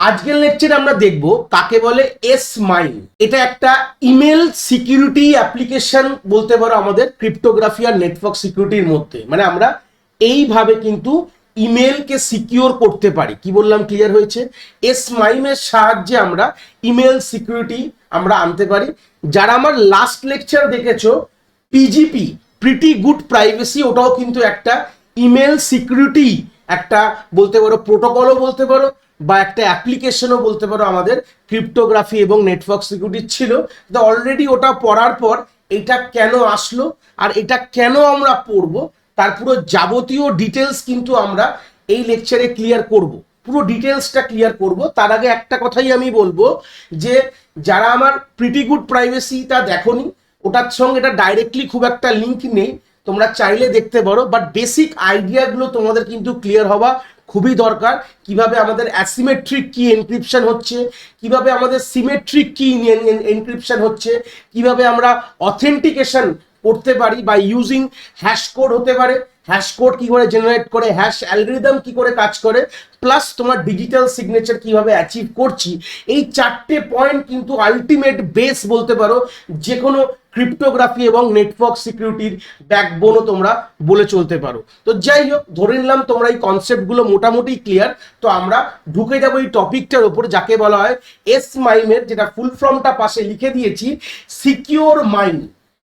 আজকের লেকচারে আমরা দেখব কাকে বলে এস মাইন। এটা একটা ইমেল সিকিউরিটি অ্যাপ্লিকেশন বলতে পারো আমাদের ক্রিপ্টোগ্রাফি আর নেটওয়ার্ক সিকিউরিটির মধ্যে। মানে আমরা এইভাবে কিন্তু ইমেলকে সিকিউর করতে পারি। কি বললাম, ক্লিয়ার হয়েছে? এস মাইমের সাহায্যে আমরা ইমেল সিকিউরিটি আমরা আনতে পারি। যারা আমার লাস্ট লেকচার দেখেছো পিজিপি, প্রিটি গুড প্রাইভেসি, ওটাও কিন্তু একটা ইমেল সিকিউরিটি, একটা বলতে পারো প্রোটোকলও বলতে পারো বা একটা অ্যাপ্লিকেশনও বলতে পারো আমাদের ক্রিপ্টোগ্রাফি এবং নেটওয়ার্ক সিকিউরিটি ছিল। তো অলরেডি ওটা পড়ার পর এটা কেন আসলো আর এটা কেন আমরা পড়বো তার পুরো যাবতীয় ডিটেলস কিন্তু আমরা এই লেকচারে ক্লিয়ার করব, পুরো ডিটেলসটা ক্লিয়ার করব। তার আগে একটা কথাই আমি বলবো যে যারা আমার প্রিটি গুড প্রাইভেসিটা দেখোনি, ওটার সঙ্গে এটা ডাইরেক্টলি খুব একটা লিঙ্ক নেই, তোমরা চাইলে দেখতে পারো, বাট বেসিক আইডিয়াগুলো তোমাদের কিন্তু ক্লিয়ার হওয়া খুবই দরকার। কিভাবে আমাদের অ্যাসিমেট্রিক কি এনক্রিপশন হচ্ছে, কিভাবে আমাদের সিমেট্রিক কি এনক্রিপশন হচ্ছে, কিভাবে আমরা অথেন্টিকেশন করতে পারি বা ইউজিং হ্যাশ কোড হতে পারে, হ্যাশ কোড কি করে জেনারেট করে, হ্যাশ অ্যালগরিদম কি করে কাজ করে, প্লাস তোমার ডিজিটাল সিগনেচার কিভাবে অ্যাচিভ করছি। এই চারটে পয়েন্ট কিন্তু আলটিমেট বেস বলতে পারো যে কোনো ক্রিপ্টোগ্রাফি এবং নেটওয়ার্ক সিকিউরিটির ব্যাকবোনও তোমরা বলে চলতে পারো। তো যাই হোক, ধরে নিলাম তোমরা এই কনসেপ্টগুলো মোটামুটি ক্লিয়ার। তো আমরা ঢুকে যাবো এই টপিকটার ওপর, যাকে বলা হয় এস মাইমের, যেটা ফুল ফর্মটা পাশে লিখে দিয়েছি, সিকিউর মাইন।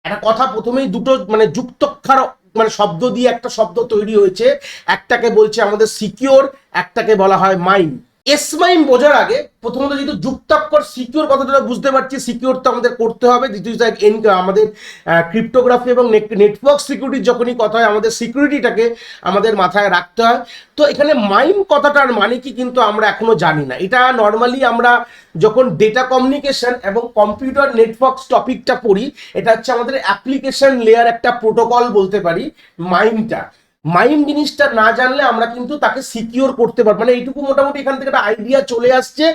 একটা কথা প্রথমেই দুটো মানে যুক্তক্ষর মানে শব্দ দিয়ে একটা শব্দ তৈরি হয়েছে, একটাকে বলছে আমাদের সিকিউর, একটাকে বলা হয় মাইন। এস মাইন বোঝার আগে প্রথমত যেহেতু যুক্তাক্ষর সিকিউর কথাটা বুঝতে পারছি, সিকিউর তো আমাদের করতে হবে। দ্বিতীয় আমাদের ক্রিপ্টোগ্রাফি এবং নেটওয়ার্ক সিকিউরিটি যখনই কথা হয় আমাদের সিকিউরিটিটাকে আমাদের মাথায় রাখতে হয়। তো এখানে মাইন কথাটার মানে কি কিন্তু আমরা এখনো জানি না। এটা নর্মালি আমরা যখন ডেটা কমিউনিকেশন এবং কম্পিউটার নেটওয়ার্কস টপিকটা পড়ি, এটা হচ্ছে আমাদের অ্যাপ্লিকেশন লেয়ার একটা প্রোটোকল বলতে পারি মাইনটা। মাইম জিনিসটা না জানলে আমরা কিন্তু তাকে সিকিউর করতে পারবো, মানে এইটুকু মোটামুটি এখান থেকে একটা আইডিয়া চলে আসছে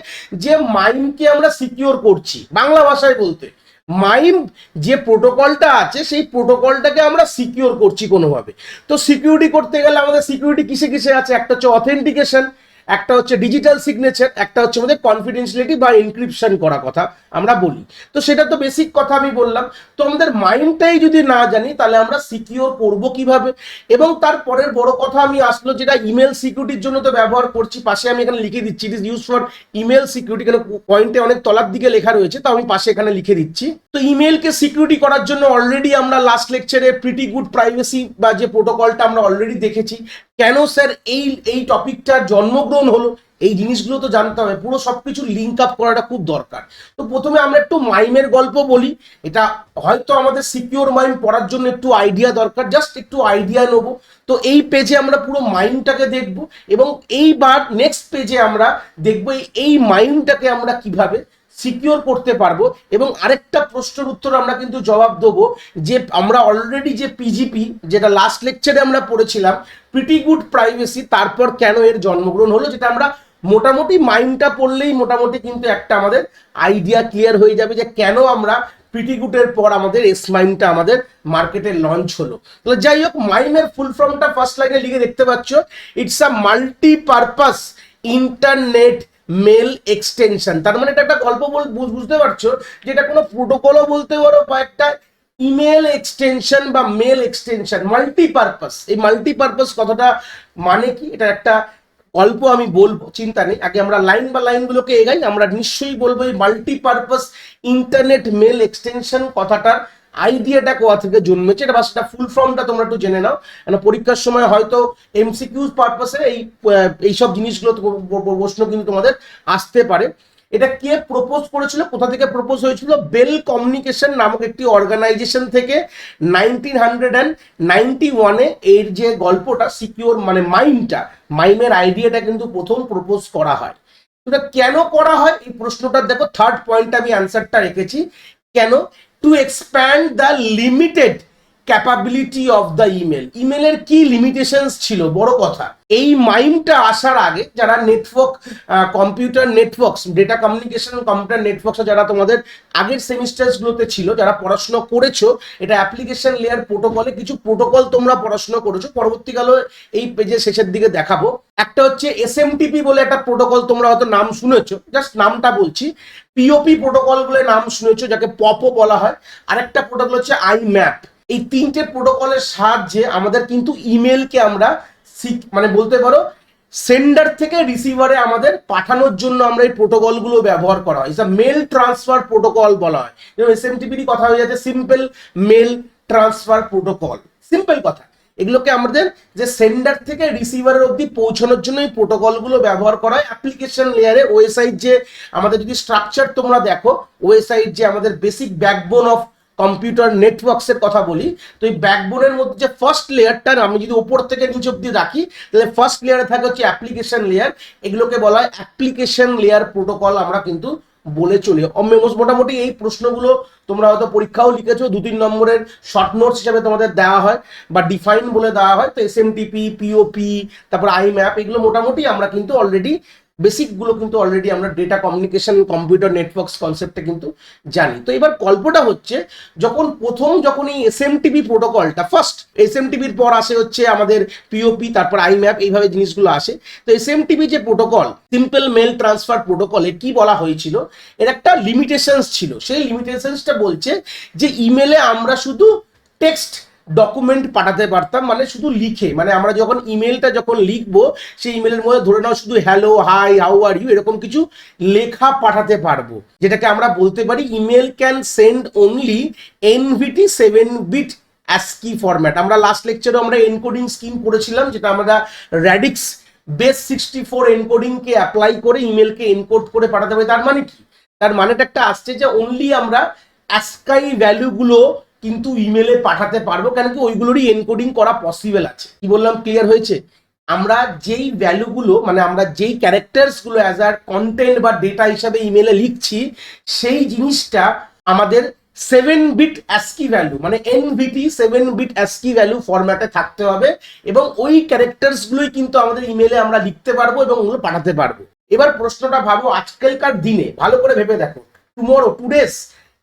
যে মাইমকে আমরা সিকিউর করছি। বাংলা ভাষায় বলতে মাইম যে প্রোটোকলটা আছে সেই প্রোটোকলটাকে আমরা সিকিউর করছি কোনোভাবে। তো সিকিউরিটি করতে গেলে আমাদের সিকিউরিটি কিসে কিসে আছে, একটা হচ্ছে অথেন্টিকেশন, একটা হচ্ছে ডিজিটাল সিগনেচার, একটা হচ্ছে আমাদের কনফিডেন্সিয়ালিটি বা এনক্রিপশন করা কথা আমরা বলি। তো সেটা তো বেসিক কথা আমি বললাম। তো আমাদের মাইন্ডটাই যদি না জানি তাহলে আমরা সিকিউর করব কিভাবে। এবং তারপরের বড় কথা আমি আসলো যেটা ইমেল সিকিউরিটির জন্য তো ব্যবহার করছি, পাশে আমি এখানে লিখে দিচ্ছি it is use for email security, কেন পয়েন্টে অনেক তলার দিকে লেখা রয়েছে, তো আমি পাশে এখানে লিখে দিচ্ছি। তো ইমেলকে সিকিউরিটি করার জন্য অলরেডি আমরা লাস্ট লেকচারে প্রিটি গুড প্রাইভেসি বা যে প্রোটোকলটা আমরা অলরেডি দেখেছি। কেন স্যার এই টপিকটার জন্মগ্রহণ হলো, এই জিনিসগুলো তো জানতে হবে, পুরো সবকিছু লিঙ্ক আপ করাটা খুব দরকার। তো প্রথমে আমরা একটু মাইমের গল্প বলি। এটা হয়তো আমাদের সিকিউর মাইম পড়ার জন্য একটু আইডিয়া দরকার, জাস্ট একটু আইডিয়া নেবো। তো এই পেজে আমরা পুরো মাইমটাকে দেখব এবং এইবার নেক্সট পেজে আমরা দেখবো এই মাইমটাকে আমরা কিভাবে সিকিউর করতে পারবো। এবং আরেকটা প্রশ্নের উত্তর আমরা কিন্তু জবাব দেবো যে আমরা অলরেডি যে পিজিপি যেটা লাস্ট লেকচারে আমরা পড়েছিলাম প্রিটি গুড প্রাইভেসি, তারপর কেন এর জন্মগ্রহণ হলো, যেটা আমরা মোটামুটি মাইন্ডটা পড়লেই মোটামুটি কিন্তু একটা আমাদের আইডিয়া ক্লিয়ার হয়ে যাবে যে কেন আমরা প্রিটি গুডের পর আমাদের এস মাইমটা আমাদের মার্কেটে লঞ্চ হলো। তাহলে যাই হোক, মাইমের ফুল ফর্মটা ফার্স্ট লাইনে লিখে দেখতে পাচ্ছ, it's a multipurpose internet mail extension. তার মানে এটা একটা গল্প বুঝতে পারছো, যেটা কোনো প্রোটোকলও বলতে পারো বা একটা ইমেল এক্সটেনশন বা মেল এক্সটেনশন, মাল্টিপারপাস। এই মাল্টিপারপাস কথাটা মানে কি, এটা একটা গল্প আমি বলবো, চিন্তা নেই। আগে আমরা লাইন বা লাইনগুলোকে এগাই, আমরা নিশ্চয়ই বলবো এই মাল্টিপারপাস ইন্টারনেট মেল এক্সটেনশন কথাটার আইডিয়াটা কোথা থেকে জন্মেছে, এটা বা সেটা ফুল ফর্মটা তোমরা একটু জেনে নাও। কেন পরীক্ষার সময় হয়তো এমসিকিউজ পারপাসে এইসব জিনিসগুলো প্রশ্ন কিন্তু তোমাদের আসতে পারে। এটা কে প্রপোজ করেছিল, কোথা থেকে প্রপোজ হয়েছিল? বেল কমিউনিকেশন নামক একটি অর্গানাইজেশন থেকে 1991-এ এর যে গল্পটা সিকিউর মানে মাইমের আইডিয়াটা কিন্তু প্রথম প্রপোজ করা হয়। এটা কেন করা হয় এই প্রশ্নটা দেখো, থার্ড পয়েন্টে আমি অ্যান্সারটা রেখেছি। কেন? Two expand the limited capability of the email. ইমেলের কি লিমিটেশনস ছিল, বড় কথা। এই মাইমটা আসার আগে যারা network, computer networks, data communication computer networks যারা তোমাদের আগের সেমিস্টারসগুলোতে ছিল, যারা পড়াশোনা করেছো, এটা অ্যাপ্লিকেশন লেয়ার প্রোটোকলে কিছু প্রোটোকল তোমরা পড়াশোনা করেছো, পরবর্তীকালে এই পেজের শেষের দিকে দেখাবো। একটা হচ্ছে এসএমটিপি বলে একটা প্রোটোকল, তোমরা হয়তো নাম শুনেছো, জাস্ট নামটা বলছি। পিওপি প্রোটোকল বলে নাম শুনেছো, যাকে পপও বলা হয়। আরেকটা প্রোটোকল হচ্ছে আইম্যাপ। এই তিনটে প্রোটোকলের সাহায্যে আমাদের কিন্তু ইমেলকে আমরা মানে বলতে পারো সেন্ডার থেকে রিসিভারে আমাদের পাঠানোর জন্য আমরা এই প্রোটোকলগুলো ব্যবহার করা হয়। এটা মেল ট্রান্সফার প্রোটোকল বলা হয়। যেমন এসএমটিপির কথা হয়ে যাচ্ছে simple mail transfer protocol, simple কথা। এগুলোকে আমাদের যে সেন্ডার থেকে রিসিভারের অবধি পৌঁছানোর জন্য এই প্রোটোকলগুলো ব্যবহার করা হয় অ্যাপ্লিকেশন লেয়ারে। ওয়েবসাইট যে আমাদের যদি স্ট্রাকচার তোমরা দেখো, ওয়েবসাইট যে আমাদের বেসিক ব্যাকবোন অফ কম্পিউটার নেটওয়ার্কসের কথা বলি, তো এই ব্যাকবোনের মধ্যে যে ফার্স্ট লেয়ারটা আমি যদি ওপর থেকে নিচ অব্দি রাখি, তাহলে ফার্স্ট লেয়ারে থাকে হচ্ছে অ্যাপ্লিকেশন লেয়ার। এগুলোকে বলা হয় অ্যাপ্লিকেশন লেয়ার প্রোটোকল আমরা কিন্তু বলে চলি। মোটামুটি এই প্রশ্নগুলো তোমরা হয়তো পরীক্ষাও লিখেছো, 2-3 নম্বরের শর্ট নোটস হিসাবে তোমাদের দেওয়া হয় বা ডিফাইন বলে দেওয়া হয়। তো এসএমটিপি, পিওপি, তারপর আইম্যাপ, এগুলো মোটামুটি আমরা কিন্তু অলরেডি বেসিকগুলো কিন্তু অলরেডি আমরা ডেটা কমিউনিকেশন কম্পিউটার নেটওয়ার্কস কনসেপ্টে কিন্তু জানি। তো এবার গল্পটা হচ্ছে যখন এই এসএমটিপি প্রোটোকলটা ফার্স্ট, এসএমটিপির পর আসে হচ্ছে আমাদের পিওপি, তারপর আইম্যাপ, এইভাবে জিনিসগুলো আসে। তো এসএমটিপি যে প্রোটোকল, সিম্পল মেল ট্রান্সফার প্রোটোকলে কি বলা হয়েছিল, এর একটা লিমিটেশনস ছিল। সেই লিমিটেশনসটা বলছে যে ইমেলে আমরা শুধু টেক্সট ডকুমেন্ট পাঠাতে পারতাম, মানে শুধু লিখে, মানে আমরা যখন ইমেলটা যখন লিখবো সেই ইমেলের মধ্যে ধরে নাও শুধু hello, hi, how are you, এরকম কিছু লেখা পাঠাতে পারবো, যেটাকে আমরা বলতে পারি email can send only NVT 7-bit ASCII format. আমরা লাস্ট লেকচারে আমরা এনকোডিং স্কিম পড়েছিলাম, যেটা আমরা র্যাডিক্স বেস 64 এনকোডিংকে অ্যাপ্লাই করে ইমেলকে এনকোড করে পাঠাতে পারি। তার মানে কি, তার মানেটা একটা আসছে যে অনলি আমরা ASCII ভ্যালুগুলো কিন্তু ইমেলে পাঠাতে পারবো, কেন কি ওইগুলোরই এনকোডিং করা পসিবল আছে। কি বললাম, ক্লিয়ার হয়েছে? আমরা যেই ভ্যালুগুলো, মানে আমরা যেই ক্যারেক্টার্সগুলো অ্যাজ আ কন্টেন্ট বা ডেটা হিসাবে ইমেলে লিখছি, সেই জিনিসটা আমাদের 7-bit ASCII ভ্যালু, মানে এনভিটি 7-bit ASCII ভ্যালু ফরম্যাটে থাকতে হবে, এবং ওই ক্যারেক্টার্সগুলোই কিন্তু আমাদের ইমেলে আমরা লিখতে পারবো এবং ওগুলো পাঠাতে পারবো। এবার প্রশ্নটা ভাবো, আজকালকার দিনে ভালো করে ভেবে দেখো,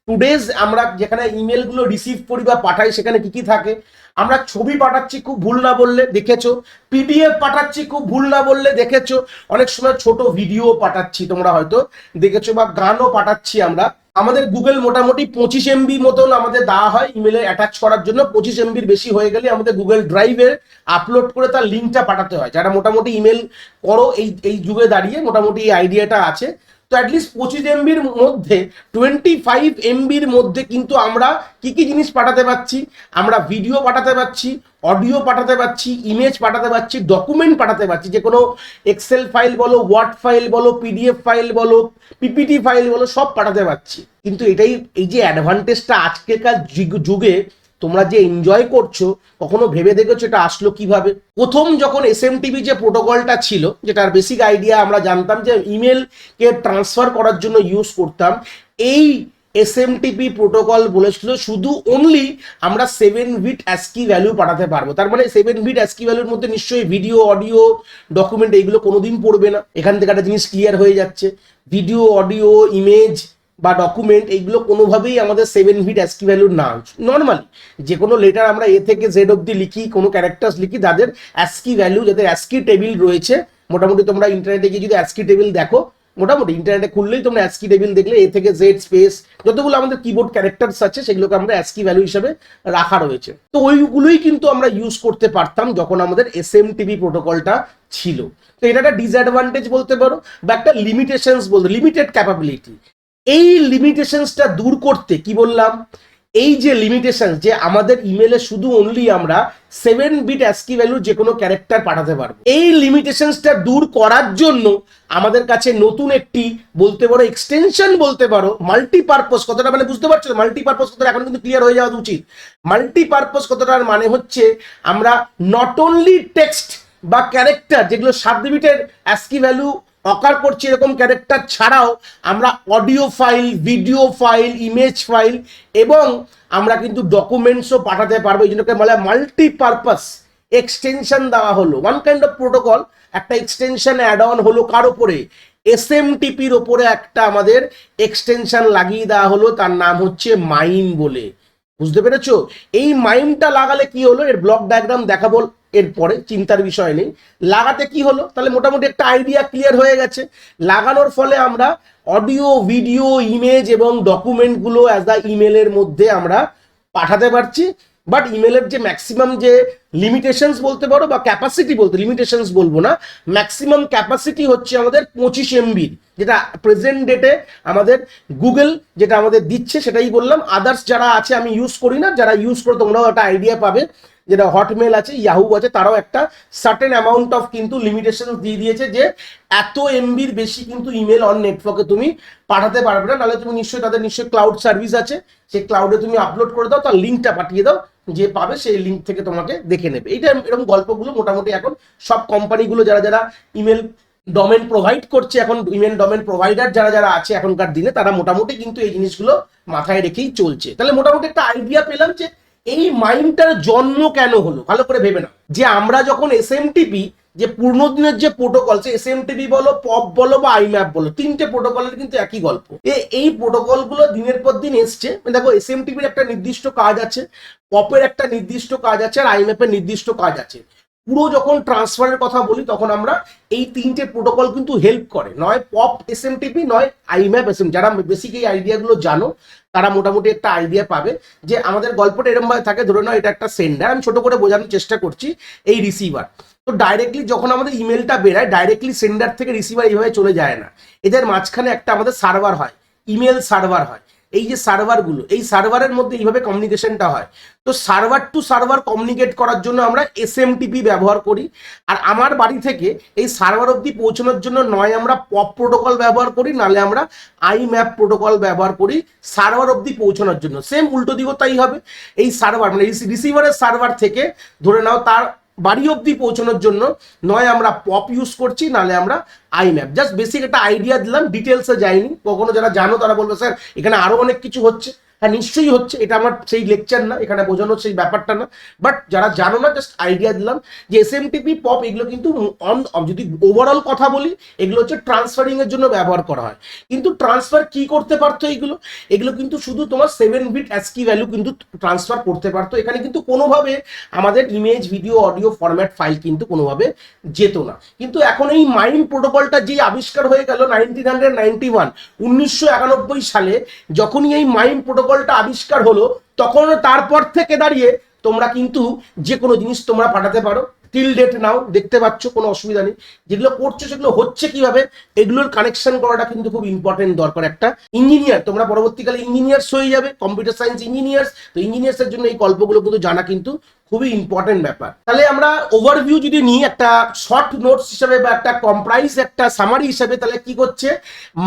টুডেজ আমরা যেখানে ইমেলগুলো রিসিভ করি বা পাঠাই, সেখানে কি কি থাকে? আমরা ছবি পাঠাচ্ছি, খুব ভুল না বললে দেখেছো। পিডিএফ পাঠাচ্ছি, খুব ভুল না বললে দেখেছো। অনেক সময় ছোট ভিডিও পাঠাচ্ছি, তোমরা হয়তো দেখেছো, বা গানও পাঠাচ্ছি আমরা। আমাদের গুগল মোটামুটি 25 MB মতন আমাদের দেওয়া হয় ইমেলে অ্যাটাচ করার জন্য। 25 MBর বেশি হয়ে গেলে আমাদের গুগল ড্রাইভে আপলোড করে তার লিঙ্কটা পাঠাতে হয়। যারা মোটামুটি ইমেল করো এই যুগে দাঁড়িয়ে, মোটামুটি এই আইডিয়াটা আছে। তো অ্যাটলিস্ট 25 MBর মধ্যে 25 MBর মধ্যে কিন্তু আমরা কি কি জিনিস পাঠাতে পারছি? আমরা ভিডিও পাঠাতে পারছি, অডিও পাঠাতে পারছি, ইমেজ পাঠাতে পারছি, ডকুমেন্ট পাঠাতে পারছি, যে কোনো এক্সেল ফাইল বলো, ওয়ার্ড ফাইল বলো, পিডিএফ ফাইল বলো, পিপিটি ফাইল বলো, সব পাঠাতে পারছি। কিন্তু এই যে অ্যাডভান্টেজটা আজকেকার যুগে তোমরা যে এনজয় করছো, কখনো ভেবে দেখেছো এটা আসলো কিভাবে? প্রথম যখন এসএমটিপি যে প্রোটোকলটা ছিল, যেটার বেসিক আইডিয়া আমরা জানতাম যে ইমেলকে ট্রান্সফার করার জন্য ইউজ করতাম, এই এসএমটিপি প্রোটোকল বলেছিল শুধু অনলি আমরা 7-bit ASCII ভ্যালু পাঠাতে পারবো। তার মানে 7-bit ASCII ভ্যালুর মধ্যে নিশ্চয়ই ভিডিও, অডিও, ডকুমেন্ট এইগুলো কোনোদিন পড়বে না। এখান থেকে একটা জিনিস ক্লিয়ার হয়ে যাচ্ছে, ভিডিও, অডিও, ইমেজ বা ডকুমেন্ট এইগুলো কোনোভাবেই আমাদের 7-bit ASCII ভ্যালুর না। নর্মালি যে কোনো লেটার আমরা এ থেকে জেড অব্দি লিখি, কোনো ক্যারেক্টার্স লিখি, তাদের ASCII ভ্যালু, যাদের ASCII টেবিল রয়েছে, মোটামুটি তোমরা ইন্টারনেটে গিয়ে যদি ASCII টেবিল দেখো, মোটামুটি ইন্টারনেটে খুললেই তোমরা ASCII টেবিল দেখলে এ থেকে জেড স্পেস যতগুলো আমাদের কিবোর্ড ক্যারেক্টার্স আছে, সেগুলোকে আমরা ASCII ভ্যালু হিসেবে রাখা রয়েছে। তো ওইগুলোই কিন্তু আমরা ইউজ করতে পারতাম যখন আমাদের এসএমটিপি প্রোটোকলটা ছিল। তো এটা একটা ডিসঅ্যাডভান্টেজ বলতে পারো, বা একটা লিমিটেশনস বলতে, লিমিটেড ক্যাপাবিলিটি। এই লিমিটেশনসটা দূর করতে কি বললাম, এই যে লিমিটেশন, যে আমাদের ইমেলে শুধু অনলি আমরা 7-bit ASCII ভ্যালুর যে কোনো ক্যারেক্টার পাঠাতে পারবো, এই লিমিটেশনসটা দূর করার জন্য আমাদের কাছে নতুন একটি বলতে পারো এক্সটেনশন, বলতে পারো মাল্টিপারপাস। কথাটা মানে বুঝতে পারছো? মাল্টিপারপাস কথাটা এখন কিন্তু ক্লিয়ার হয়ে যাওয়া উচিত। মাল্টিপারপাস কথাটার মানে হচ্ছে আমরা নট অনলি টেক্সট বা ক্যারেক্টার, যেগুলো 7 বিটের ASCII ভ্যালু অকার করছে এরকম ক্যারেক্টার ছাড়াও আমরা audio file, video file, image file এবং আমরা কিন্তু ডকুমেন্টসও পাঠাতে পারবো। এই জন্য বলা মাল্টিপারপাস এক্সটেনশন দেওয়া হলো, ওয়ান কাইন্ড অফ প্রোটোকল, একটা এক্সটেনশন অ্যাড অন হলো কার ওপরে, এসএমটিপির ওপরে একটা আমাদের এক্সটেনশন লাগিয়ে দেওয়া হলো, তার নাম হচ্ছে মাইম বলে। বুঝতে পেরেছো? এই মাইমটা লাগালে কি হলো, এর ব্লক ডায়াগ্রাম দেখাবো এরপরে, চিন্তার বিষয় নেই। লাগাতে কি হলো, তাহলে মোটামুটি একটা আইডিয়া ক্লিয়ার হয়ে গেছে। লাগানোর ফলে আমরা অডিও, ভিডিও, ইমেজ এবং ডকুমেন্টগুলো অ্যাজ দ্য ইমেলের মধ্যে আমরা পাঠাতে পারছি। বাট ইমেলের যে ম্যাক্সিমাম যে লিমিটেশনস বলতে পারো বা ক্যাপাসিটি, বলতে লিমিটেশনস বলবো না, ম্যাক্সিমাম ক্যাপাসিটি হচ্ছে আমাদের 25 MB, যেটা প্রেজেন্ট ডেটে আমাদের গুগল যেটা আমাদের দিচ্ছে সেটাই বললাম। আদার্স যারা আছে, আমি ইউজ করি না, যারা ইউজ করো তোমরাও একটা আইডিয়া পাবে, যেটা হটমেল আছে, ইয়াহু আছে, তারাও একটা সার্টেন অ্যামাউন্ট অফ কিন্তু লিমিটেশন দিয়ে দিয়েছে যে এত এমবির বেশি কিন্তু ইমেল অন নেটওয়ার্কে তুমি পাঠাতে পারবে না। নাহলে তুমি নিশ্চয়ই, তাদের নিশ্চয়ই ক্লাউড সার্ভিস আছে, সেই ক্লাউডে তুমি আপলোড করে দাও, তার লিঙ্কটা পাঠিয়ে দাও, যে পাবে সেই লিঙ্ক থেকে তোমাকে দেখে নেবে। এইটা এরকম গল্পগুলো মোটামুটি এখন সব কোম্পানিগুলো যারা যারা ইমেল ডোমেন প্রোভাইড করছে, এখন ইমেল ডোমেন প্রোভাইডার যারা যারা আছে এখনকার দিনে, তারা মোটামুটি কিন্তু এই জিনিসগুলো মাথায় রেখেই চলছে। তাহলে মোটামুটি একটা আইডিয়া পেলাম যে এই মাইমটার জন্ম কেন হলো। ভালো করে ভেবে নাও যে আমরা যখন এসএমটিপি যে পূর্ণ দিনের যে প্রোটোকল, সে এসএমটিপি বলো, পপ বলো বা আইম্যাপ বলো, তিনটে প্রোটোকলের কিন্তু একই গল্প। এই প্রোটোকলগুলো দিনের পর দিন এসছে। দেখো, এসএমটিপির একটা নির্দিষ্ট কাজ আছে, পপের একটা নির্দিষ্ট কাজ আছে, আর আইম্যাপের নির্দিষ্ট কাজ আছে। পুরো যখন ট্রান্সফারের কথা বলি তখন আমরা এই তিনটে প্রোটোকল কিন্তু হেল্প করে, নয় পপ এসএমটিপি, নয় আইম্যাপ এসএম। যারা বেসিক এই আইডিয়াগুলো জানো তারা মোটামুটি একটা আইডিয়া পাবে যে আমাদের গল্পটা এরকম ভাবে থাকে। ধরে নাও এটা একটা সেন্ডার, আমি ছোট করে বোঝানোর চেষ্টা করছি, এই রিসিভার। তো ডাইরেক্টলি যখন আমাদের ইমেলটা বেরায়, ডাইরেক্টলি সেন্ডার থেকে রিসিভার এইভাবে চলে যায় না, এদের মাঝখানে একটা আমাদের সার্ভার হয়, ইমেল সার্ভার হয়। এই যে সার্ভারগুলো, এই সার্ভারের মধ্যে এইভাবে কমিউনিকেশনটা হয়। তো সার্ভার টু সার্ভার কমিউনিকেট করার জন্য আমরা এসএমটিপি ব্যবহার করি। আর আমার বাড়ি থেকে এই সার্ভার অবধি পৌঁছানোর জন্য নয় আমরা পপ প্রোটোকল ব্যবহার করি, নাহলে আমরা আইম্যাপ প্রোটোকল ব্যবহার করি সার্ভার অবধি পৌঁছানোর জন্য। সেম উল্টো দিকও তাই হবে। এই সার্ভার মানে রিসিভারের সার্ভার থেকে ধরে নাও তার বাড়ি অবধি পৌঁছানোর জন্য নয় আমরা পপ ইউজ করছি, নাহলে আমরা আইম্যাপ। জাস্ট বেসিক একটা আইডিয়া দিলাম, ডিটেলসে যাইনি। কখনো যারা জানো তারা বলবে স্যার এখানে আরো অনেক কিছু হচ্ছে। হ্যাঁ, নিশ্চয়ই হচ্ছে, এটা আমার সেই লেকচার না, এখানে বোঝানোর সেই ব্যাপারটা না। বাট যারা জানো না, জাস্ট আইডিয়া দিলাম যে এসএমটিপি, পপ এগুলো কিন্তু যদি ওভারঅল কথা বলি, এগুলো হচ্ছে ট্রান্সফারিং এর জন্য ব্যবহার করা হয়। কিন্তু ট্রান্সফার কি করতে পারতো এগুলো কিন্তু শুধু তোমার 7 বিট অ্যাসকি ভ্যালু কিন্তু ট্রান্সফার করতে পারতো। এখানে কিন্তু কোনোভাবে আমাদের image, video, audio format file কিন্তু কোনোভাবে যেত না। কিন্তু এখন এই মাইম প্রোটোকলটা যেই আবিষ্কার হয়ে গেল 1991 সালে, যখনই এই মাইম প্রোটোকলটা আবিষ্কার হলো, তখন তারপর থেকে দাঁড়িয়ে তোমরা কিন্তু যে কোনো জিনিস তোমরা পাঠাতে পারো। টিল ডেট নাও দেখতে পাচ্ছ, কোনো অসুবিধা নেই। যেগুলো করছো সেগুলো হচ্ছে কিভাবে, এগুলোর কানেকশন করাটা কিন্তু খুব ইম্পর্টেন্ট দরকার। একটা ইঞ্জিনিয়ার, তোমরা পরবর্তীকালে ইঞ্জিনিয়ার্স হয়ে যাবে, কম্পিউটার সায়েন্স ইঞ্জিনিয়ার্স। তো ইঞ্জিনিয়ার্সের জন্য এই গল্পগুলো কিন্তু জানা কিন্তু খুবই ইম্পর্টেন্ট ব্যাপার। তাহলে আমরা ওভারভিউ যদি নিই একটা শর্ট নোটস হিসেবে বা একটা কম্প্রাইজ, একটা সামারি হিসেবে, তাহলে কি করছে,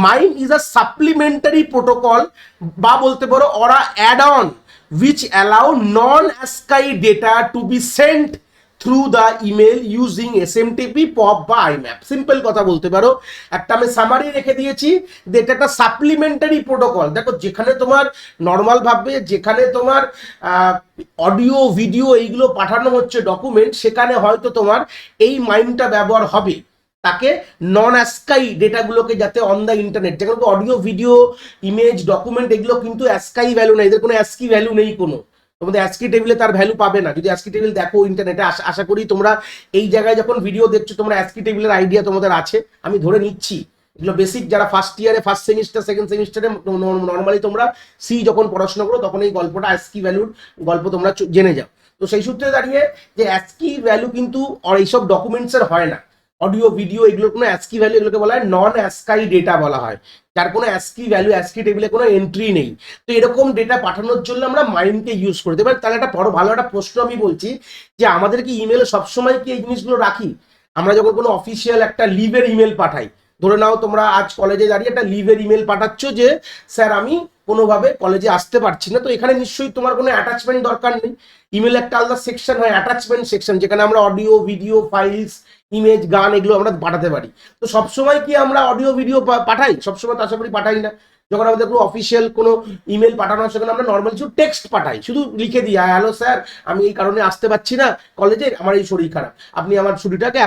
MIME is a supplementary protocol বা বলতে পারো ওরা add on which allow non-ASCII data to be sent through the email using SMTP, POP বা IMAP। সিম্পল কথা বলতে পারো, একটা আমি সামারি রেখে দিয়েছি যে এটা একটা সাপ্লিমেন্টারি প্রোটোকল। দেখো, যেখানে তোমার নর্মাল ভাবে যেখানে তোমার অডিও, ভিডিও এইগুলো পাঠানো হচ্ছে ডকুমেন্ট, সেখানে হয়তো তোমার এই মাইমটা ব্যবহার হবে, তাকে নন অ্যাসকাই ডেটাগুলোকে যাতে অন দ্য ইন্টারনেট, যেখানে অডিও, ভিডিও, ইমেজ, ডকুমেন্ট এগুলো কিন্তু অ্যাসকাই ভ্যালু নেই, এদের কোনো অ্যাসকি ভ্যালু নেই কোনো। তোমাদের অ্যাসকি টেবিলে তার ভ্যালু পাবে না। যদি অ্যাসকি টেবিল দেখো ইন্টারনেটে, আশা করি তোমরা এই জায়গায় যখন ভিডিও দেখছো তোমরা অ্যাসকি টেবিলের আইডিয়া তোমাদের আছে, আমি ধরে নিচ্ছি। এগুলো বেসিক যারা ফার্স্ট ইয়ারে, ফার্স্ট সেমিস্টার, সেকেন্ড সেমিস্টারে নর্মালি তোমরা সি যখন পড়াশোনা করো, তখন এই গল্পটা অ্যাসকি ভ্যালুর গল্প তোমরা জেনে যাও। তো সেই সূত্রে দাঁড়িয়ে যে অ্যাসকি ভ্যালু কিন্তু এইসব ডকুমেন্টসের হয় না, অডিও, ভিডিও এগুলোর কোনো অ্যাসকি ভ্যালু, এগুলোকে বলা হয় নন অ্যাসকাই ডেটা বলা হয়, যার কোনো অ্যাসকি ভ্যালু, অ্যাসকি টেবিলে কোনো এন্ট্রি নেই। তো এরকম ডেটা পাঠানোর জন্য আমরা মাইমকে ইউজ করতে পারি। তাহলে একটা বড় ভালো একটা প্রশ্ন আমি বলছি যে আমাদের কি ইমেলে সবসময় কি এই জিনিসগুলো রাখি? আমরা যখন কোনো অফিসিয়াল একটা লিভের ইমেল পাঠাই, ধরে নাও তোমরা আজ কলেজে দাঁড়িয়ে একটা লিভের ইমেল পাঠাচ্ছ যে স্যার আমি কোনোভাবে কলেজে আসতে পারছি না, তো এখানে নিশ্চয়ই তোমার কোনো অ্যাটাচমেন্ট দরকার নেই। ইমেল একটা আলাদা সেকশন হয়, অ্যাটাচমেন্ট সেকশন, যেখানে আমরা অডিও, ভিডিও, ফাইলস, ইমেজ, গান এগুলো আমরা পাঠাতে পারি। তো সবসময় কি আমরা অডিও ভিডিও পাঠাই? সবসময় তো আশা করি পাঠাই না। যখন আমাদের কোনো অফিসিয়াল কোনো ইমেল পাঠানো হয় সেখানে আমরা নর্মাল শুধু টেক্সট পাঠাই, শুধু লিখে দিই হ্যালো স্যার আমি এই কারণে আসতে পারছি না কলেজে, আমার এই শরীর খারাপ, আপনি আমার ছুটিটাকে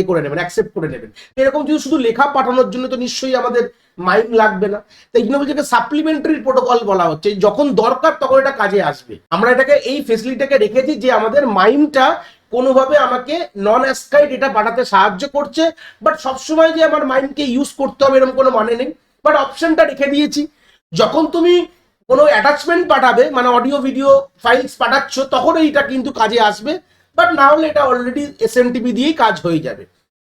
করে নেবেন, অ্যাকসেপ্ট করে নেবেন। এরকম যদি শুধু লেখা পাঠানোর জন্য তো নিশ্চয়ই আমাদের মাইন্ড লাগবে না। তাই জন্য বলছি সাপ্লিমেন্টারি প্রোটোকল বলা হচ্ছে, যখন দরকার তখন এটা কাজে আসবে। আমরা এটাকে এই ফেসিলিটিটাকে রেখেছি যে আমাদের মাইন্ডটা কোনোভাবে আমাকে নন অ্যাসকাই ডেটা পাঠাতে সাহায্য করছে, বাট সবসময় যে আমার মাইন্ডকে ইউজ করতে হবে এরকম কোনো মানে নেই, বাট অপশনটা রেখে দিয়েছি। যখন তুমি কোনো অ্যাটাচমেন্ট পাঠাবে, মানে অডিও ভিডিও ফাইলস পাঠাচ্ছ, তখন এইটা কিন্তু কাজে আসবে, বাট না হলে এটা অলরেডি এসএমটিপি দিয়েই কাজ হয়ে যাবে।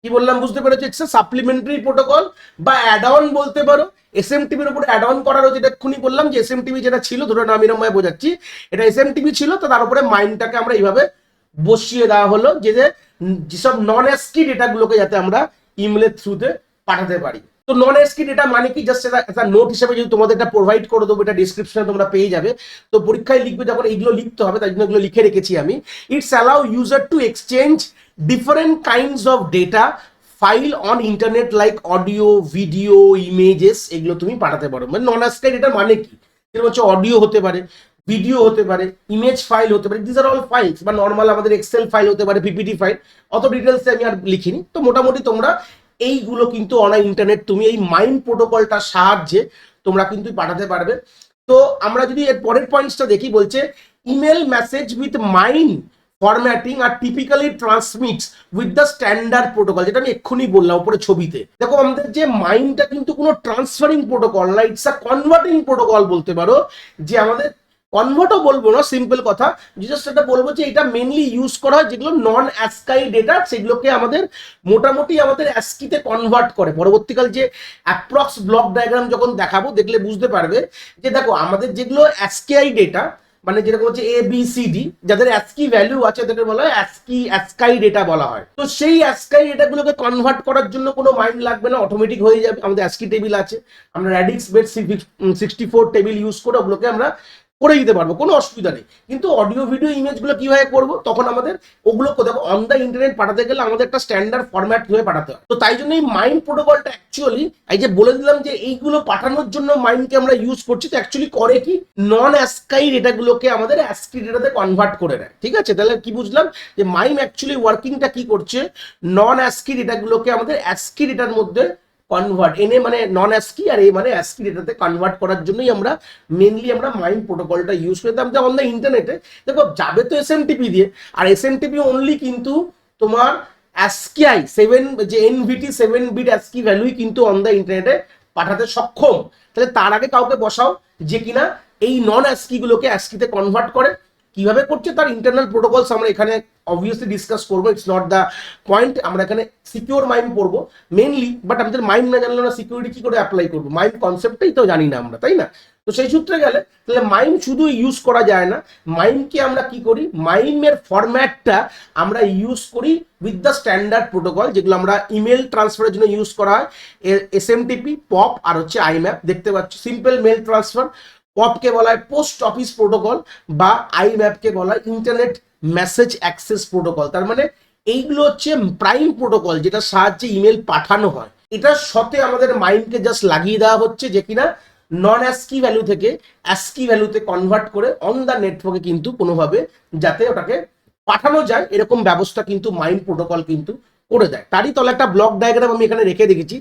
কি বললাম বুঝতে পেরেছো? ইটস সাপ্লিমেন্টারি প্রোটোকল বা অ্যাড অন বলতে পারো। এসএমটিপির উপর অ্যাড অন করারও, যেটা এক্ষুনি বললাম যে এসএমটিপি যেটা ছিল, ধরো আমি এরকম বোঝাচ্ছি, এটা এসএমটিপি ছিল, তো তার উপরে মাইন্ডটাকে আমরা এইভাবে বসিয়ে দেওয়া হলো যে যেসব নন এসকি ডেটাগুলোকে যাতে আমরা ইমেলের থ্রুতে পাঠাতে পারি। তো নন এসকি ডেটা মানে কি, জাস্ট একটা নোট হিসেবে যদি তোমাদের এটা প্রোভাইড করে দেবো, এটা ডিসক্রিপশনে তোমরা পেয়ে যাবে। তো পরীক্ষায় লিখবে যখন এইগুলো লিখতে হবে, তাই জন্য এগুলো লিখে রেখেছি আমি। It's allow user to exchange different kinds of data file on internet like audio, video, images, এগুলো তুমি পাঠাতে পারো। মানে নন এসকি ডেটা মানে কি, যেটা হচ্ছে অডিও হতে পারে, ভিডিও হতে পারে, ইমেজ ফাইল হতে পারে, দিস আর অল ফাইলস, বা নর্মাল আমাদের এক্সেল ফাইল হতে পারে, পিপিটি ফাইল, অত ডিটেলসে আমি আর লিখিনি। তো মোটামুটি তোমরা এইগুলো কিন্তু অন ইন্টারনেট তুমি এই মাইন্ড প্রোটোকলটার সাহায্যে তোমরা কিন্তু পাঠাতে পারবে। তো আমরা যদি এর পরের পয়েন্টসটা দেখি, বলছে email message with MIME formatting are typically transmits with the standard protocol, যেটা আমি এক্ষুনি বললাম উপরে ছবিতে। দেখো আমাদের যে মাইন্ডটা কিন্তু কোনো ট্রান্সফারিং প্রোটোকল না, ইটস আ কনভার্টিং প্রোটোকল বলতে পারো। যে আমাদের কনভার্টও বলবো না, সিম্পল কথা, জাস্ট এটা বলবো যে এটা মেনলি ইউজ করা হয় যেগুলো নন অ্যাসকাই ডেটা, সেগুলোকে আমাদের মোটামুটি আমাদের অ্যাসকিতে কনভার্ট করে। পরবর্তীকাল যে অ্যাপ্রক্স ব্লক ডায়াগ্রাম যখন দেখাবো, দেখলে বুঝতে পারবে যে দেখো আমাদের যেগুলো অ্যাসকিআই ডেটা, মানে যেরকম হচ্ছে এ বি সি ডি, যাদের অ্যাসকি ভ্যালু আছে তাদেরকে বলা হয় অ্যাসকাই ডেটা বলা হয়। তো সেই অ্যাসকাই ডেটাগুলোকে কনভার্ট করার জন্য কোনো মাইন্ড লাগবে না, অটোমেটিক হয়ে যাবে। আমাদের অ্যাসকি টেবিল আছে, আমরা র্যাডিক্স বেড 64 টেবিল ইউজ করে ওগুলোকে আমরা করে দিতে পারবো, কোনো অসুবিধা নেই। কিন্তু অডিও ভিডিও ইমেজগুলো কিভাবে করবো, তখন আমাদের ওগুলো দেখো অন দ্য ইন্টারনেট পাঠাতে গেলে আমাদের একটা স্ট্যান্ডার্ড ফরম্যাট হয়ে পাঠাতে হয়। তো তাই জন্য এই মাইন্ড প্রোটোকলটা অ্যাকচুয়ালি, এই যে বলে দিলাম যে এইগুলো পাঠানোর জন্য মাইন্ডকে আমরা ইউজ করছি, তো অ্যাকচুয়ালি করে কি, নন অ্যাসকাই ডেটাগুলোকে আমাদের অ্যাসকি ডেটাতে কনভার্ট করে দেয়। ঠিক আছে, তাহলে কি বুঝলাম যে মাইম অ্যাকচুয়ালি ওয়ার্কিংটা কি করছে, নন অ্যাসকি ডেটাগুলোকে আমাদের অ্যাসকি ডেটার মধ্যে কনভার্ট, এনে মানে নন অ্যাসকি আর এ মানে অ্যাসকি ডেটাতে কনভার্ট করার জন্যই আমরা মেনলি আমরা মাইন্ড প্রোটোকলটা ইউজ করতাম। অন দ্য ইন্টারনেটে দেখো যাবে তো এসএমটিপি দিয়ে, আর এসএমটিপি অনলি কিন্তু তোমার অ্যাসকিআই 7 যে এনভিটি 7 বিট অ্যাসকি ভ্যালুই কিন্তু অন দ্য ইন্টারনেটে পাঠাতে সক্ষম। তাহলে তার আগে কাউকে বসাও যে কিনা এই নন অ্যাসকি গুলোকে অ্যাসকিতে কনভার্ট করে। কিভাবে করছে তার ইন্টারনাল প্রোটোকলস আমরা এখানে অবভিয়াসলি ডিসকাস করবো, ইটস নট দ্য পয়েন্ট। আমরা এখানে সিকিউর মাইম পড়বো মেনলি, বাট আমাদের মাইম না জানলে না সিকিউরিটি কি করে অ্যাপ্লাই করবো, মাইম কনসেপ্টটাই তো জানি না আমরা, তাই না? তো সেই সূত্রে গেলে তাহলে মাইম শুধু ইউজ করা যায় না, মাইমকে আমরা কি করি, মাইমের ফরম্যাটটা আমরা ইউজ করি উইথ দ্য স্ট্যান্ডার্ড প্রোটোকল, যেগুলো আমরা ইমেল ট্রান্সফারের জন্য ইউজ করা হয়, এসএমটিপি, পপ আর হচ্ছে আইম্যাপ। দেখতে পাচ্ছ সিম্পল মেল ট্রান্সফার, পপকে বলা হয় পোস্ট অফিস প্রোটোকল, বা আইম্যাপকে বলা হয় ইন্টারনেট মেসেজ অ্যাক্সেস প্রোটোকল। তার মানে এইগুলো হচ্ছে প্রাইম প্রোটোকল, যেটা সাহায্যে ইমেল পাঠানো হয়। এটার সাথে আমাদের মাইন্ডকে জাস্ট লাগিয়ে দেওয়া হচ্ছে যে কিনা নন অ্যাসকি ভ্যালু থেকে অ্যাসকি ভ্যালুতে কনভার্ট করে অন দ্য নেটওয়ার্কে কিন্তু কোনোভাবে যাতে ওটাকে পাঠানো যায়, এরকম ব্যবস্থা কিন্তু মাইন্ড প্রোটোকল কিন্তু করে দেয়। তারই তলে একটা ব্লক ডায়াগ্রাম আমি এখানে রেখে রেখেছি,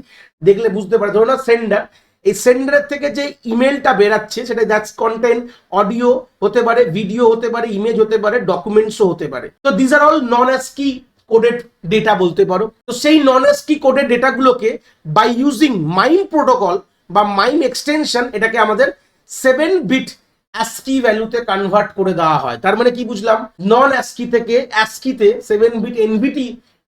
দেখলে বুঝতে পারে। ধরো না সেন্ডার, এই সেন্ডারের থেকে যে ইমেলটা বেরাচ্ছে সেটা দ্যাটস কন্টেন্ট, অডিও হতে পারে, ভিডিও হতে পারে, ইমেজ হতে পারে, ডকুমেন্টসও হতে পারে। তো this are all non ASCII coded data বলতে পারো। তো সেই নন অ্যাসকি কোডেড ডেটাগুলোকে বাই ইউজিং মাইম প্রোটোকল বা মাইম এক্সটেনশন, এটাকে আমাদের 7 বিট অ্যাসকি ভ্যালুতে কনভার্ট করে দেওয়া হয়। তার মানে কি বুঝলাম, নন অ্যাসকি থেকে অ্যাসকিতে 7 বিট এনভিটি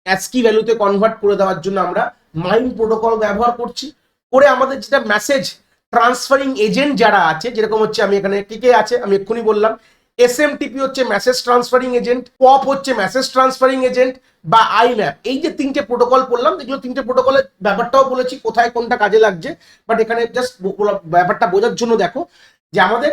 অ্যাসকি ভ্যালুতে কনভার্ট করে দেওয়ার জন্য আমরা মাইম প্রোটোকল ব্যবহার করছি। করে আমাদের যেটা মেসেজ ট্রান্সফারিং এজেন্ট যারা আছে, যেরকম হচ্ছে আমি এখানে কে আছে আমি এক্ষুনি বললাম, এসএমটিপি হচ্ছে মেসেজ ট্রান্সফারিং এজেন্ট, পপ হচ্ছে মেসেজ ট্রান্সফারিং এজেন্ট, বা আইম্যাপ। এই যে তিনটে প্রোটোকল পড়লাম, এগুলো তিনটে প্রোটোকলের ব্যাপারটাও বলেছি কোথায় কোনটা কাজে লাগছে, বাট এখানে জাস্ট ব্যাপারটা বোঝার জন্য দেখো যে আমাদের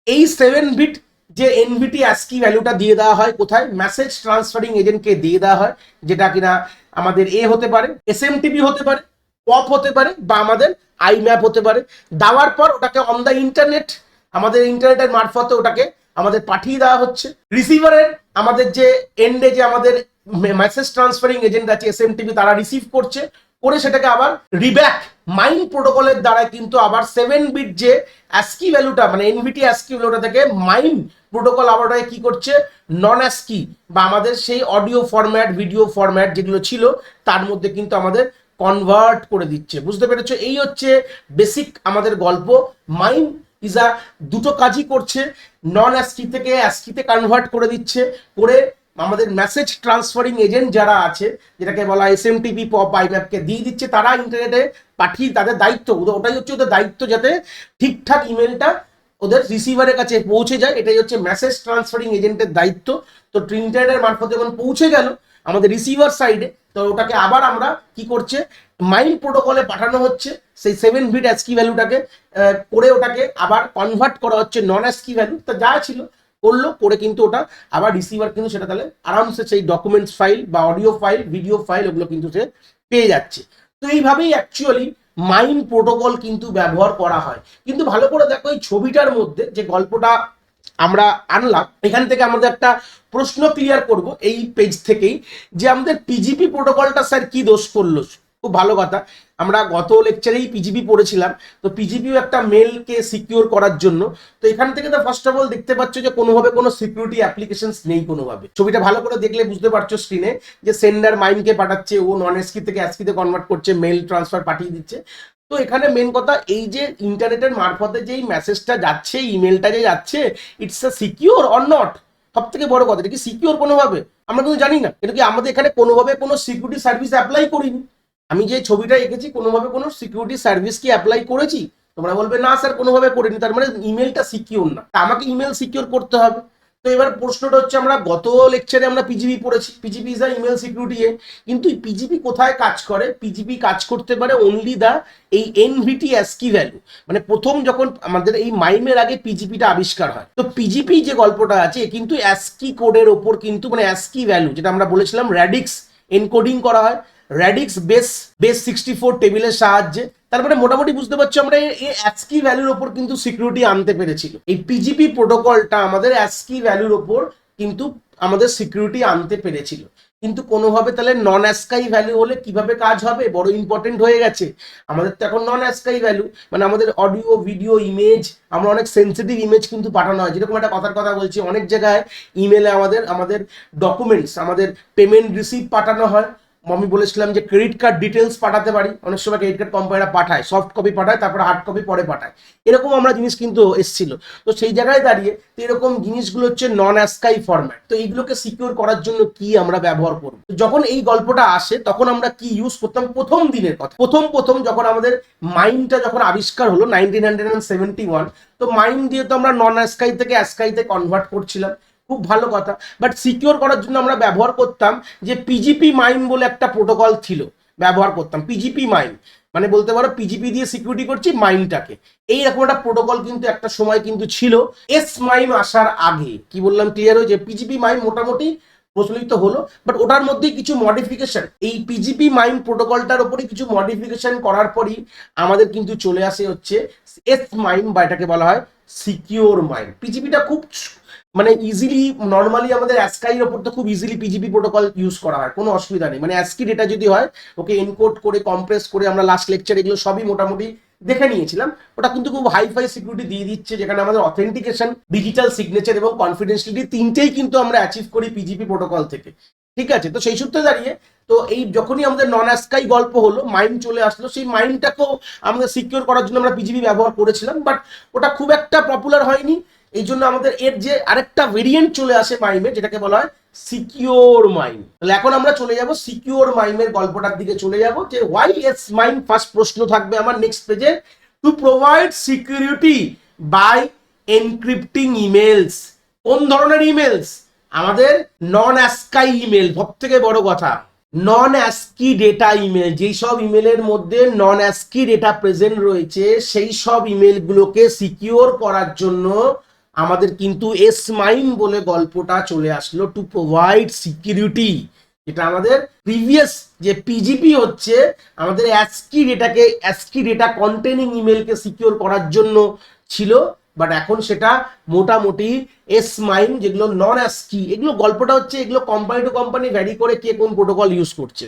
এই 7 বিট যে এনভিটি অ্যাসকি ভ্যালুটা দিয়ে দেওয়া হয় কোথায়, মেসেজ ট্রান্সফারিং এজেন্টকে দিয়ে দেওয়া হয়, যেটা কিনা আমাদের হতে পারে, এসএমটিপি হতে পারে, পপ হতে পারে, বা আমাদের আইম্যাপ হতে পারে। দেওয়ার পর ওটাকে অন দ্য ইন্টারনেট, আমাদের ইন্টারনেটের মারফতে ওটাকে আমাদের পাঠিয়ে দেওয়া হচ্ছে। রিসিভারের আমাদের যে এন্ডে যে আমাদের মেসেজ ট্রান্সফারিং এজেন্ট আছে এসএমটিপি, তারা রিসিভ করছে, করে সেটাকে আবার রিব্যাক মাইন প্রোটোকলের দ্বারা কিন্তু আবার 7 বিট যে অ্যাসকি ভ্যালুটা, মানে এনভিটি অ্যাসকি ভ্যালুটা থেকে মাইন প্রোটোকল আবার কি করছে, নন অ্যাসকি বা আমাদের সেই অডিও ফরম্যাট, ভিডিও ফরম্যাট যেগুলো ছিল তার মধ্যে কিন্তু আমাদের কনভার্ট করে দিচ্ছে। বুঝতে পেরেছো? এই হচ্ছে বেসিক আমাদের গল্প। মাইন ইজ দুটো কাজই করছে, নন অ্যাসকি থেকে অ্যাসকিতে কনভার্ট করে দিচ্ছে, করে আমাদের মেসেজ ট্রান্সফারিং এজেন্ট যারা আছে, যেটাকে বলা এসএমটিপি, পপ, আইম্যাপকে দিয়ে দিচ্ছে, তারা ইন্টারনেটে পাঠিয়ে, তাদের দায়িত্ব, ওটাই হচ্ছে ওদের দায়িত্ব, যাতে ঠিকঠাক ইমেলটা ওদের রিসিভারের কাছে পৌঁছে যায়। এটাই হচ্ছে মেসেজ ট্রান্সফারিং এজেন্টের দায়িত্ব। তো ইন্টারনেটের মারফতে যখন পৌঁছে গেল আমাদের রিসিভার সাইডে, তো ওটাকে আবার আমরা কি করছে, মাইন প্রোটোকলে পাঠানো হচ্ছে, সেই 7 বিট অ্যাসকি ভ্যালুটাকে করে ওটাকে আবার কনভার্ট করা হচ্ছে নন অ্যাসকি ভ্যালু। তো যা ছিল করলো, করে কিন্তু ওটা আবার রিসিভার কিন্তু সেটা তাহলে আরামসে সেই ডকুমেন্টস ফাইল বা অডিও ফাইল, ভিডিও ফাইল, ওগুলো কিন্তু সে পেয়ে যাচ্ছে। তো এইভাবেই অ্যাকচুয়ালি মাইন প্রোটোকল কিন্তু ব্যবহার করা হয়। কিন্তু ভালো করে দেখো, এই ছবিটার মধ্যে যে গল্পটা আমরা আনলাম, এখান থেকে আমাদের একটা প্রশ্ন ক্লিয়ার করব এই পেজ থেকেই, যে আমাদের পিজিপি প্রোটোকলটা স্যার কি দোষ করলো। খুব ভালো কথা, আমরা গত লেকচারেই পিজিপি পড়েছিলাম। তো পিজিপিও একটা মেলকে সিকিউর করার জন্য। তো এখান থেকে তো ফার্স্ট অফ অল দেখতে পাচ্ছ যে কোনোভাবে কোনো সিকিউরিটি অ্যাপ্লিকেশনস নেই কোনোভাবে। ছবিটা ভালো করে দেখলে বুঝতে পারছো স্ক্রিনে, যে সেন্ডার মাইনকে পাঠাচ্ছে, ও নন এসকি থেকে অ্যাসকিতে কনভার্ট করছে, মেল ট্রান্সফার পাঠিয়ে দিচ্ছে। তো এখানে মেন কথা, এই যে ইন্টারনেটের মারফতে যে মেসেজটা যাচ্ছে, ইমেলটা যে যাচ্ছে, it's a secure or not. সব থেকে বড় কথা, এটা কি সিকিউর কোনোভাবে? আমরা কিন্তু জানি না। এটা কি আমাদের এখানে কোনোভাবে কোনো সিকিউরিটি সার্ভিস অ্যাপ্লাই করিনি। আমি যে ছবিটা এঁকেছি, কোনোভাবে কোনো সিকিউরিটি সার্ভিস কি অ্যাপ্লাই করেছি? তোমরা বলবে না স্যার কোনোভাবে করিনি, তার মানে ইমেলটা সিকিউর না। আমাকে ইমেল সিকিউর করতে হবে। তো এবার প্রশ্নটা হচ্ছে, আমরা গত লেকচারে আমরা পিজিপি পড়েছি, PGP is a email security কিন্তু পিজিপি কোথায় কাজ করে? পিজিপি কাজ করতে পারে অনলি দা এই এনভিটি অ্যাসকি ভ্যালু। মানে প্রথম যখন আমাদের এই মাইমের আগে পিজিপিটা আবিষ্কার হয়, তো পিজিপি যে গল্পটা আছে কিন্তু অ্যাসকি কোডের ওপর কিন্তু, মানে অ্যাসকি ভ্যালু যেটা আমরা বলেছিলাম র্যাডিক্স এনকোডিং করা হয়, র্যাডিক্স বেস 64 টেবিলের সাহায্যে। তারপরে মোটামুটি বুঝতে পারছো আমরা এই অ্যাসকি ভ্যালুর ওপর কিন্তু সিকিউরিটি আনতে পেরেছিল। এই পিজিপি প্রোটোকলটা আমাদের অ্যাসকি ভ্যালুর ওপর কিন্তু আমাদের সিকিউরিটি আনতে পেরেছিল। কিন্তু কোনোভাবে তাহলে নন অ্যাসকাই ভ্যালু হলে কিভাবে কাজ হবে? বড় ইম্পর্টেন্ট হয়ে গেছে আমাদের তো এখন নন অ্যাসকাই ভ্যালু, মানে আমাদের অডিও, ভিডিও, ইমেজ, আমরা অনেক সেন্সিটিভ ইমেজ কিন্তু পাঠানো হয়। যেরকম একটা কথার কথা বলছি, অনেক জায়গায় ইমেলে আমাদের ডকুমেন্টস, আমাদের পেমেন্ট রিসিপ্ট পাঠানো হয়। আমি বলেছিলাম যে ক্রেডিট কার্ড ডিটেলস পাঠাতে পারি, অনেক সময় ক্রেডিট কার্ড কোম্পানিরা পাঠায়, সফট কপি পাঠায়, তারপরে হার্ড কপি পরে পাঠায়, এরকম আমরা জিনিস কিন্তু এসেছিল। তো সেই জায়গায় দাঁড়িয়ে তো এরকম জিনিসগুলো হচ্ছে নন অ্যাসকাই ফরম্যাট। তো এইগুলোকে সিকিউর করার জন্য কি আমরা ব্যবহার করব? যখন এই গল্পটা আসে তখন আমরা কি ইউজ করতাম? প্রথম দিনের কথা, প্রথম যখন আমাদের মাইনটা যখন আবিষ্কার হলো 1971, তো মাইন দিয়ে তো আমরা নন অ্যাসকাই থেকে অ্যাসকাইতে কনভার্ট করছিলাম। খুব ভালো কথা। বাট সিকিউর করার জন্য আমরা ব্যবহার করতাম যে পিজিপি মাইন বলে একটা প্রোটোকল ছিল, ব্যবহার করতাম পিজিপি মাইন। মানে বলতে পারো পিজিপি দিয়ে সিকিউরিটি করছি মাইনটাকে। এইরকম একটা প্রোটোকল কিন্তু একটা সময় কিন্তু ছিল এস মাইম আসার আগে। কি বললাম ক্লিয়ার হয়েছে? পিজিপি মাইন মোটামুটি প্রচলিত হলো, বাট ওটার মধ্যেই কিছু মডিফিকেশন, এই পিজিপি মাইন প্রোটোকলটার উপরে কিছু মডিফিকেশন করার পরই আমাদের কিন্তু চলে আসে হচ্ছে এস মাইম, বা এটাকে বলা হয় সিকিউর মাইন। পিজিপিটা খুব মানে ইজিলি, নর্মালি আমাদের অ্যাসকাইয়ের ওপর তো খুব ইজিলি পিজিপি প্রোটোকল ইউজ করা হয়, কোনো অসুবিধা নেই। মানে অ্যাসকি ডেটা যদি হয়, ওকে এনকোড করে, কম্প্রেস করে, আমরা লাস্ট লেকচার এগুলো সবই মোটামুটি দেখে নিয়েছিলাম। ওটা কিন্তু খুব হাইফাই সিকিউরিটি দিয়ে দিচ্ছে, যেখানে আমাদের অথেন্টিকেশন, ডিজিটাল সিগনেচার এবং কনফিডেন্সিয়ালিটি তিনটেই কিন্তু আমরা অ্যাচিভ করি পিজিপি প্রোটোকল থেকে। ঠিক আছে? তো সেই সূত্রে দাঁড়িয়ে তো এই যখনই আমাদের নন অ্যাসকাই গল্প হলো, মাইন চলে আসলো, সেই মাইনটাকেও আমাদের সিকিউর করার জন্য আমরা পিজিপি ব্যবহার করেছিলাম, বাট ওটা খুব একটা পপুলার হয়নি। এই জন্য আমাদের এর যে আরেকটা ভেরিয়েন্ট চলে আসে মাইমের, যেটাকে বলা হয় সিকিউর মাইম। তাহলে এখন আমরা চলে যাব সিকিউর মাইমের গল্পটার দিকে চলে যাব, যে হোয়াই এস মাইম। ফার্স্ট প্রশ্ন থাকবে আমার নেক্সট পেজে, to provide security by encrypting emails. কোন ধরনের ইমেলস? আমাদের নন অ্যাসকাই ইমেল। সব থেকে বড় কথা, নন অ্যাসকি ডেটা ইমেল। যেই সব ইমেলের মধ্যে নন অ্যাসকি ডেটা প্রেজেন্ট রয়েছে, সেই সব ইমেলগুলোকে সিকিউর করার জন্য আমাদের কিন্তু এস মাইন বলে গল্পটা চলে আসলো টু প্রোভাইড সিকিউরিটি। এটা আমাদের প্রিভিয়াস যে পিজিপি হচ্ছে আমাদের অ্যাসকি ডেটা কন্টেনিং ইমেলকে সিকিউর করার জন্য ছিল, বাট এখন সেটা মোটামুটি এস মাইন যেগুলো নন অ্যাসকি, এগুলো গল্পটা হচ্ছে এগুলো কোম্পানি টু কোম্পানি ভ্যারি করে কে কোন প্রোটোকল ইউজ করছে।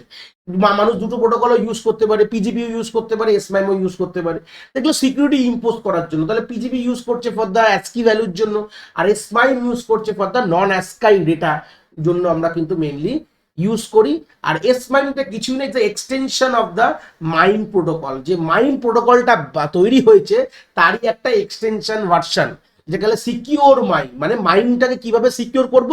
মানুষ দুটো প্রোটোকলও ইউজ করতে পারে, পিজিপিও ইউজ করতে পারে, এস মাইমও ইউজ করতে পারে, এগুলো সিকিউরিটি ইম্পোজ করার জন্য। তাহলে পিজিপি ইউজ করছে ফর দ্য অ্যাসকি ভ্যালুর জন্য, আর এস মাইম ইউজ করছে ফর দ্য নন অ্যাসকাই ডেটা জন্য আমরা কিন্তু মেনলি ইউজ করি। আর এস মাইনটা কিছুই নেই, যে extension of the mine protocol, যে মাইন প্রোটোকলটা তৈরি হয়েছে তারই একটা এক্সটেনশন ভার্সন, যেখানে সিকিউর মাইন, মানে মাইনটাকে কিভাবে সিকিউর করব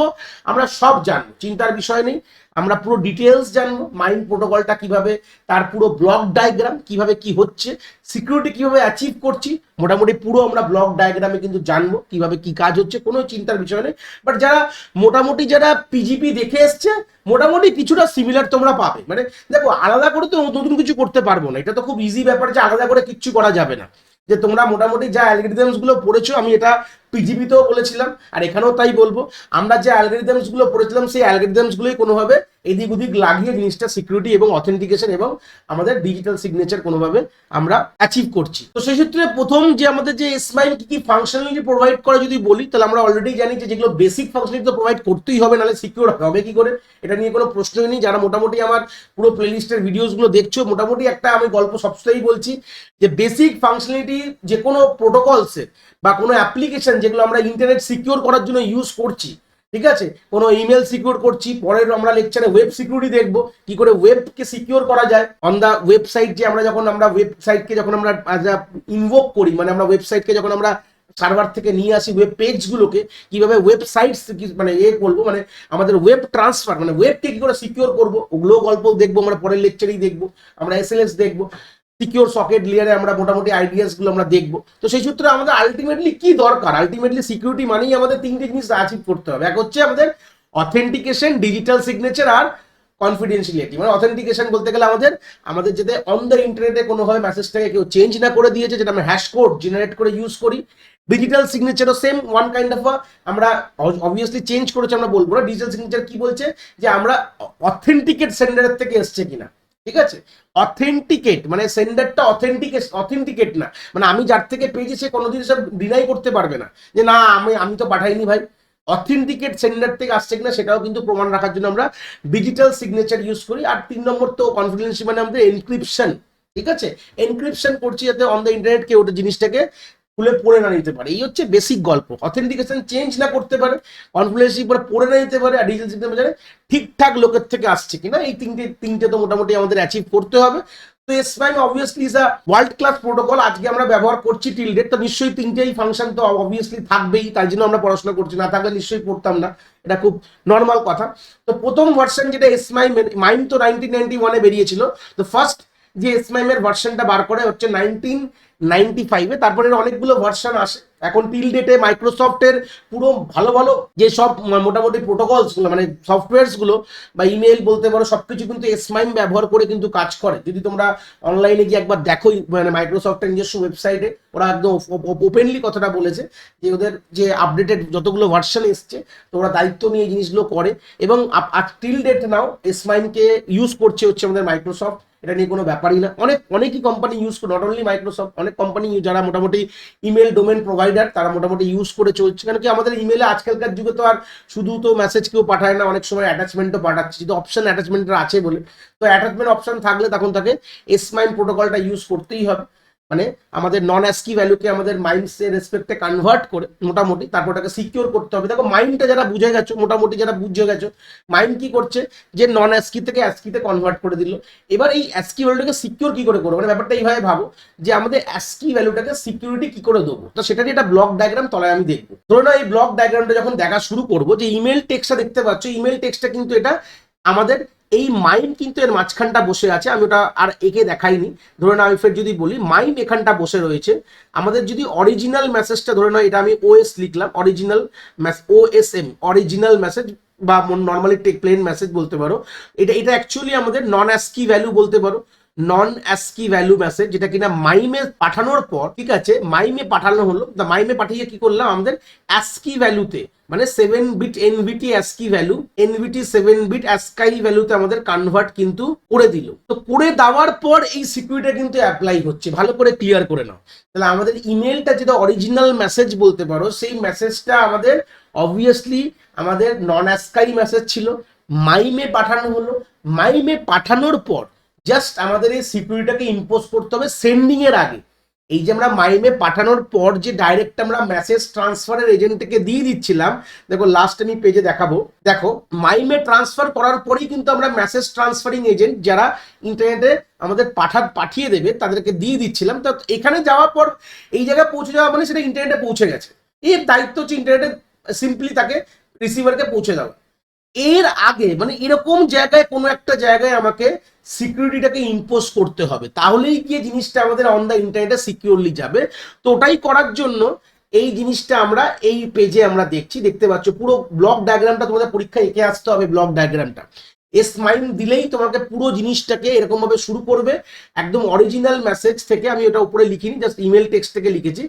আমরা সব জানবো, চিন্তার বিষয় নেই। আমরা পুরো ডিটেলস জানবো মাইন প্রোটোকলটা কিভাবে, তার পুরো ব্লক ডায়াগ্রাম কিভাবে কি হচ্ছে, সিকিউরিটি কিভাবে অ্যাচিভ করছি, মোটামুটি পুরো আমরা ব্লক ডায়াগ্রামে কিন্তু জানবো কিভাবে কি কাজ হচ্ছে, কোনো চিন্তার বিষয় নেই। বাট যারা মোটামুটি যারা পিজিপি দেখে এসছে মোটামুটি কিছুটা সিমিলার তোমরা পাবে। মানে দেখো আলাদা করে তো নতুন কিছু করতে পারবো না, এটা তো খুব ইজি ব্যাপার যে আলাদা করে কিচ্ছু করা যাবে না। যে তোমরা মোটামুটি যা অ্যালগরিদমস গুলো পড়েছো, আমি এটা পিজিপিতেও বলেছিলাম আর এখানেও তাই বলবো, আমরা যে অ্যালগরিদমস গুলো পড়েছিলাম সেই অ্যালগরিদমস গুলোই কোনোভাবে এদিক ওদিক লাগিয়ে জিনিসটা সিকিউরিটি এবং অথেন্টিকেশন এবং আমাদের ডিজিটাল সিগনেচার কোনোভাবে আমরা অ্যাচিভ করছি। তো সেই ক্ষেত্রে প্রথম যে আমাদের যে এসমাইল কি কি ফাংশনালিটি প্রোভাইড করে যদি বলি, তাহলে আমরা অলরেডি জানি যে যেগুলো বেসিক ফাংশনালিটি তো প্রোভাইড করতেই হবে, নাহলে সিকিউর হবে কি করে, এটা নিয়ে কোনো প্রশ্নই নেই। যারা মোটামুটি আমার পুরো প্লেলিস্টের ভিডিওসগুলো দেখছো, মোটামুটি একটা আমি গল্প সবসময়ই বলছি যে বেসিক ফাংশনালিটি যে কোনো প্রোটোকলসে বা কোনো অ্যাপ্লিকেশন যেগুলো আমরা ইন্টারনেট সিকিউর করার জন্য ইউজ করছি, ঠিক আছে, কোনো ইমেল সিকিউর করছি, পরের আমরা লেকচারে ওয়েব সিকিউরিটি দেখবো কি করে ওয়েবকে সিকিউর করা যায় অন দা ওয়েবসাইট। যে আমরা যখন আমরা ওয়েবসাইটকে যখন আমরা ইনভোক করি, মানে আমরা ওয়েবসাইটকে যখন আমরা সার্ভার থেকে নিয়ে আসি ওয়েব পেজগুলোকে, কিভাবে ওয়েবসাইটস মানে করবো, মানে আমাদের ওয়েব ট্রান্সফার মানে ওয়েবকে কি করে সিকিউর করবো, ওগুলো গল্প দেখবো আমরা পরের লেকচারেই দেখবো। আমরা এসএলএস দেখবো, সিকিউর সকেট লেয়ারে আমরা মোটামুটি আইডিয়াস গুলো আমরা দেখবো। তো সেই সূত্রে আমাদের আলটিমেটলি কি দরকার, আলটিমেটলি সিকিউরিটি মানেই আমাদের তিনটে জিনিস অ্যাচিভ করতে হবে। এক হচ্ছে আমাদের অথেন্টিকেশন, ডিজিটাল সিগনেচার আর কনফিডেন্সিয়ালিটি। মানে অথেন্টিকেশন বলতে গেলে আমাদের যাতে অন দ্য ইন্টারনেটে কোনোভাবে মেসেজটাকে কেউ চেঞ্জ না করে দিয়েছে, যেটা আমরা হ্যাশ কোড জেনারেট করে ইউজ করি। ডিজিটাল সিগনেচারও সেম ওয়ান কাইন্ড অফ আমরা অবভিয়াসলি চেঞ্জ করেছি আমরা বলবো না। ডিজিটাল সিগনেচার কি বলছে যে আমরা অথেন্টিকেট সেন্ডারের থেকে এসছে কিনা, ঠিক আছে। অথেন্টিকেট মানে সেন্ডারটা অথেন্টিকেট না, মানে আমি যার থেকে পেয়েছি সে কোনোদিন সব ডিনাই করতে পারবে না যে না আমি তো পাঠাইনি ভাই। অথেন্টিকেট সেন্ডার থেকে আসছে কিনা সেটাও কিন্তু প্রমাণ রাখার জন্য আমরা ডিজিটাল সিগনেচার ইউজ করি। আর 3 নম্বর তো কনফিডেন্সিয়াল, মানে আমাদের এনক্রিপশন, ঠিক আছে, এনক্রিপশন করছি যাতে অন দ্য ইন্টারনেট কেউ ওটা জিনিসটাকে খুলে পড়ে না নিতে পারে। এই হচ্ছে বেসিক গল্প। অথেন্টিকেশন চেঞ্জ না করতে পারে, কনফিডেন্সিয়াল পরে পড়ে না নিতে পারে, আর ডিজিটাল সিগনেচার ঠিকঠাক লোকের থেকে আসছে কিনা, এই তিনটে তো মোটামুটি আমাদের অ্যাচিভ করতে হবে। তো SMIME obviously is a world class protocol, আজকে আমরা ব্যবহার করছি টিল ডেট, তো নিশ্চয়ই তিনটেই ফাংশন তো অবভিয়াসলি থাকবেই, তাই জন্য আমরা পড়াশোনা করছি, না থাকলে নিশ্চয়ই পড়তাম না, এটা খুব নর্মাল কথা। তো প্রথম ভার্সন যেটা এসমাইম তো 1991-এ বেরিয়েছিল। তো ফার্স্ট যে এসমাইমের ভার্সনটা বার করে হচ্ছে 1995-এ, তারপরে অনেকগুলো ভার্সন আসে। এখন টিল ডেটে মাইক্রোসফটের পুরো ভালো ভালো যে সব মোটামুটি প্রোটোকলস গুলো, মানে সফটওয়্যারস গুলো বা ইমেল বলতে পারো, সবকিছু কিন্তু এসমাইম ব্যবহার করে কিন্তু কাজ করে। যদি তোমরা অনলাইনে গিয়ে একবার দেখো, মানে মাইক্রোসফটের নিজস্ব ওয়েবসাইটে ওরা একদম ওপেনলি কথাটা বলেছে যে ওদের যে আপডেটেড যতগুলো ভার্সন এসছে তো ওরা দায়িত্ব নিয়ে এই জিনিসগুলো করে, এবং টিল ডেট নাও এসমাইমকে ইউজ করছে হচ্ছে আমাদের মাইক্রোসফট। এটা নিয়ে কোনো ব্যাপারই না, অনেকই কোম্পানি ইউজ করে, নট অনলি মাইক্রোসফট, অনেক কোম্পানি যারা মোটামুটি ইমেল ডোমেন প্রোভাইডার তারা মোটামুটি ইউজ করে চলছে। কেন কি আমাদের ইমেলে আজকালকার যুগে তো আর শুধু তো মেসেজ কেউ পাঠায় না, অনেক সময় অ্যাটাচমেন্টও পাঠাচ্ছে, যদি অপশন অ্যাটাচমেন্টের আছে বলে, তো অ্যাটাচমেন্ট অপশন থাকলে তখন তাকে এসমাইম প্রোটোকলটা ইউজ করতেই হবে। মানে আমাদের নন অ্যাস্কি ভ্যালুকে আমাদের মাইন্ডসের রেসপেক্টে কনভার্ট করে মোটামুটি তারপর ওটাকে সিকিউর করতে হবে। দেখো মাইন্ডটা যারা বুঝে গেছো, মোটামুটি যারা বুঝে গেছো মাইন্ড কি করছে যে নন অ্যাস্কি থেকে অ্যাস্কিতে কনভার্ট করে দিল। এবার এই অ্যাস্কি ভ্যালুটাকে সিকিউর কি করে করবো, মানে ব্যাপারটা এইভাবে ভাবো যে আমাদের অ্যাস্কি ভ্যালুটাকে সিকিউরিটি কি করে দেবো, তো সেটা নিয়ে একটা ব্লক ডায়াগ্রাম তলায় আমি দেখবো। ধরো না এই ব্লক ডায়াগ্রামটা যখন দেখা শুরু করবো, যে ইমেল টেক্সটটা দেখতে পাচ্ছ, ইমেল টেক্সটটা কিন্তু এটা আমাদের এই মাইম কিন্তু এর মাঝখানটা বসে আছে, আমি ওটা আর একে দেখাইনি। ধরে না আমি ফের যদি বলি মাইম এখানটা বসে রয়েছে, আমাদের যদি অরিজিনাল মেসেজটা ধরে না, এটা আমি ওএস লিখলাম, অরিজিনাল ওএসএম অরিজিনাল মেসেজ বা নর্মালি প্লেন মেসেজ বলতে পারো, এটা অ্যাকচুয়ালি আমাদের নন অ্যাস্কি ভ্যালু বলতে পারো। নন অ্যাস্কি ভ্যালু মেসেজ, যেটা কিনা মাইমে পাঠানোর পর, ঠিক আছে, মাইমে পাঠানো হলো, মাইমে পাঠিয়ে কি করলাম আমাদের অ্যাস্কি ভ্যালুতে, মানে 7 বিট এনভিটি অ্যাস্কি ভ্যালু, এনভিটি 7 বিট অ্যাস্কাই ভ্যালুতে আমাদের কনভার্ট কিন্তু করে দিল। তো করে দেওয়ার পর এই সিকিউরিটি কিন্তু অ্যাপ্লাই হচ্ছে, ভালো করে ক্লিয়ার করে নাও। তাহলে আমাদের ইমেলটা যেটা অরিজিনাল মেসেজ বলতে পারো, সেই মেসেজটা আমাদের অবভিয়াসলি আমাদের নন অ্যাস্কাই মেসেজ ছিল, মাইমে পাঠানো হলো, মাইমে পাঠানোর পর জাস্ট আমাদের এই সিকিউরিটিটাকে ইম্পোজ করতে হবে সেন্ডিং এর আগে। এই যে আমরা মাইমে পাঠানোর পর যে ডাইরেক্ট আমরা মেসেজ ট্রান্সফারের এজেন্টকে দিয়ে দিচ্ছিলাম, দেখো লাস্ট আমি পেজে দেখাবো, দেখো মাইমে ট্রান্সফার করার পরেই কিন্তু আমরা মেসেজ ট্রান্সফারিং এজেন্ট যারা ইন্টারনেটে আমাদের পাঠিয়ে দেবে তাদেরকে দিয়ে দিচ্ছিলাম। তো এখানে যাওয়ার পর এই জায়গায় পৌঁছে যাওয়া মানে সেটা ইন্টারনেটে পৌঁছে গেছে, এর দায়িত্ব হচ্ছে ইন্টারনেটে সিম্পলি তাকে রিসিভারকে পৌঁছে দেওয়া। এর আগে মানে এরকম জায়গায় কোনো একটা জায়গায় আমাকে সিকিউরিটিটাকে ইম্পোজ করতে হবে, তাহলেই গিয়ে জিনিসটা আমাদের অন দ্য ইন্টারনেটে সিকিউরলি যাবে। তো ওটাই করার জন্য এই জিনিসটা আমরা এই পেজে আমরা দেখতে পাচ্ছ, পুরো ব্লক ডায়াগ্রামটা তোমাদের পরীক্ষায় এঁকে আসতে হবে। ব্লক ডায়াগ্রামটা এসমাইন দিলেই তোমাকে পুরো জিনিসটাকে এরকম ভাবে শুরু করবে, একদম অরিজিনাল মেসেজ থেকে। আমি ওটা উপরে লিখিনি, জাস্ট ইমেল টেক্সট থেকে লিখেছি।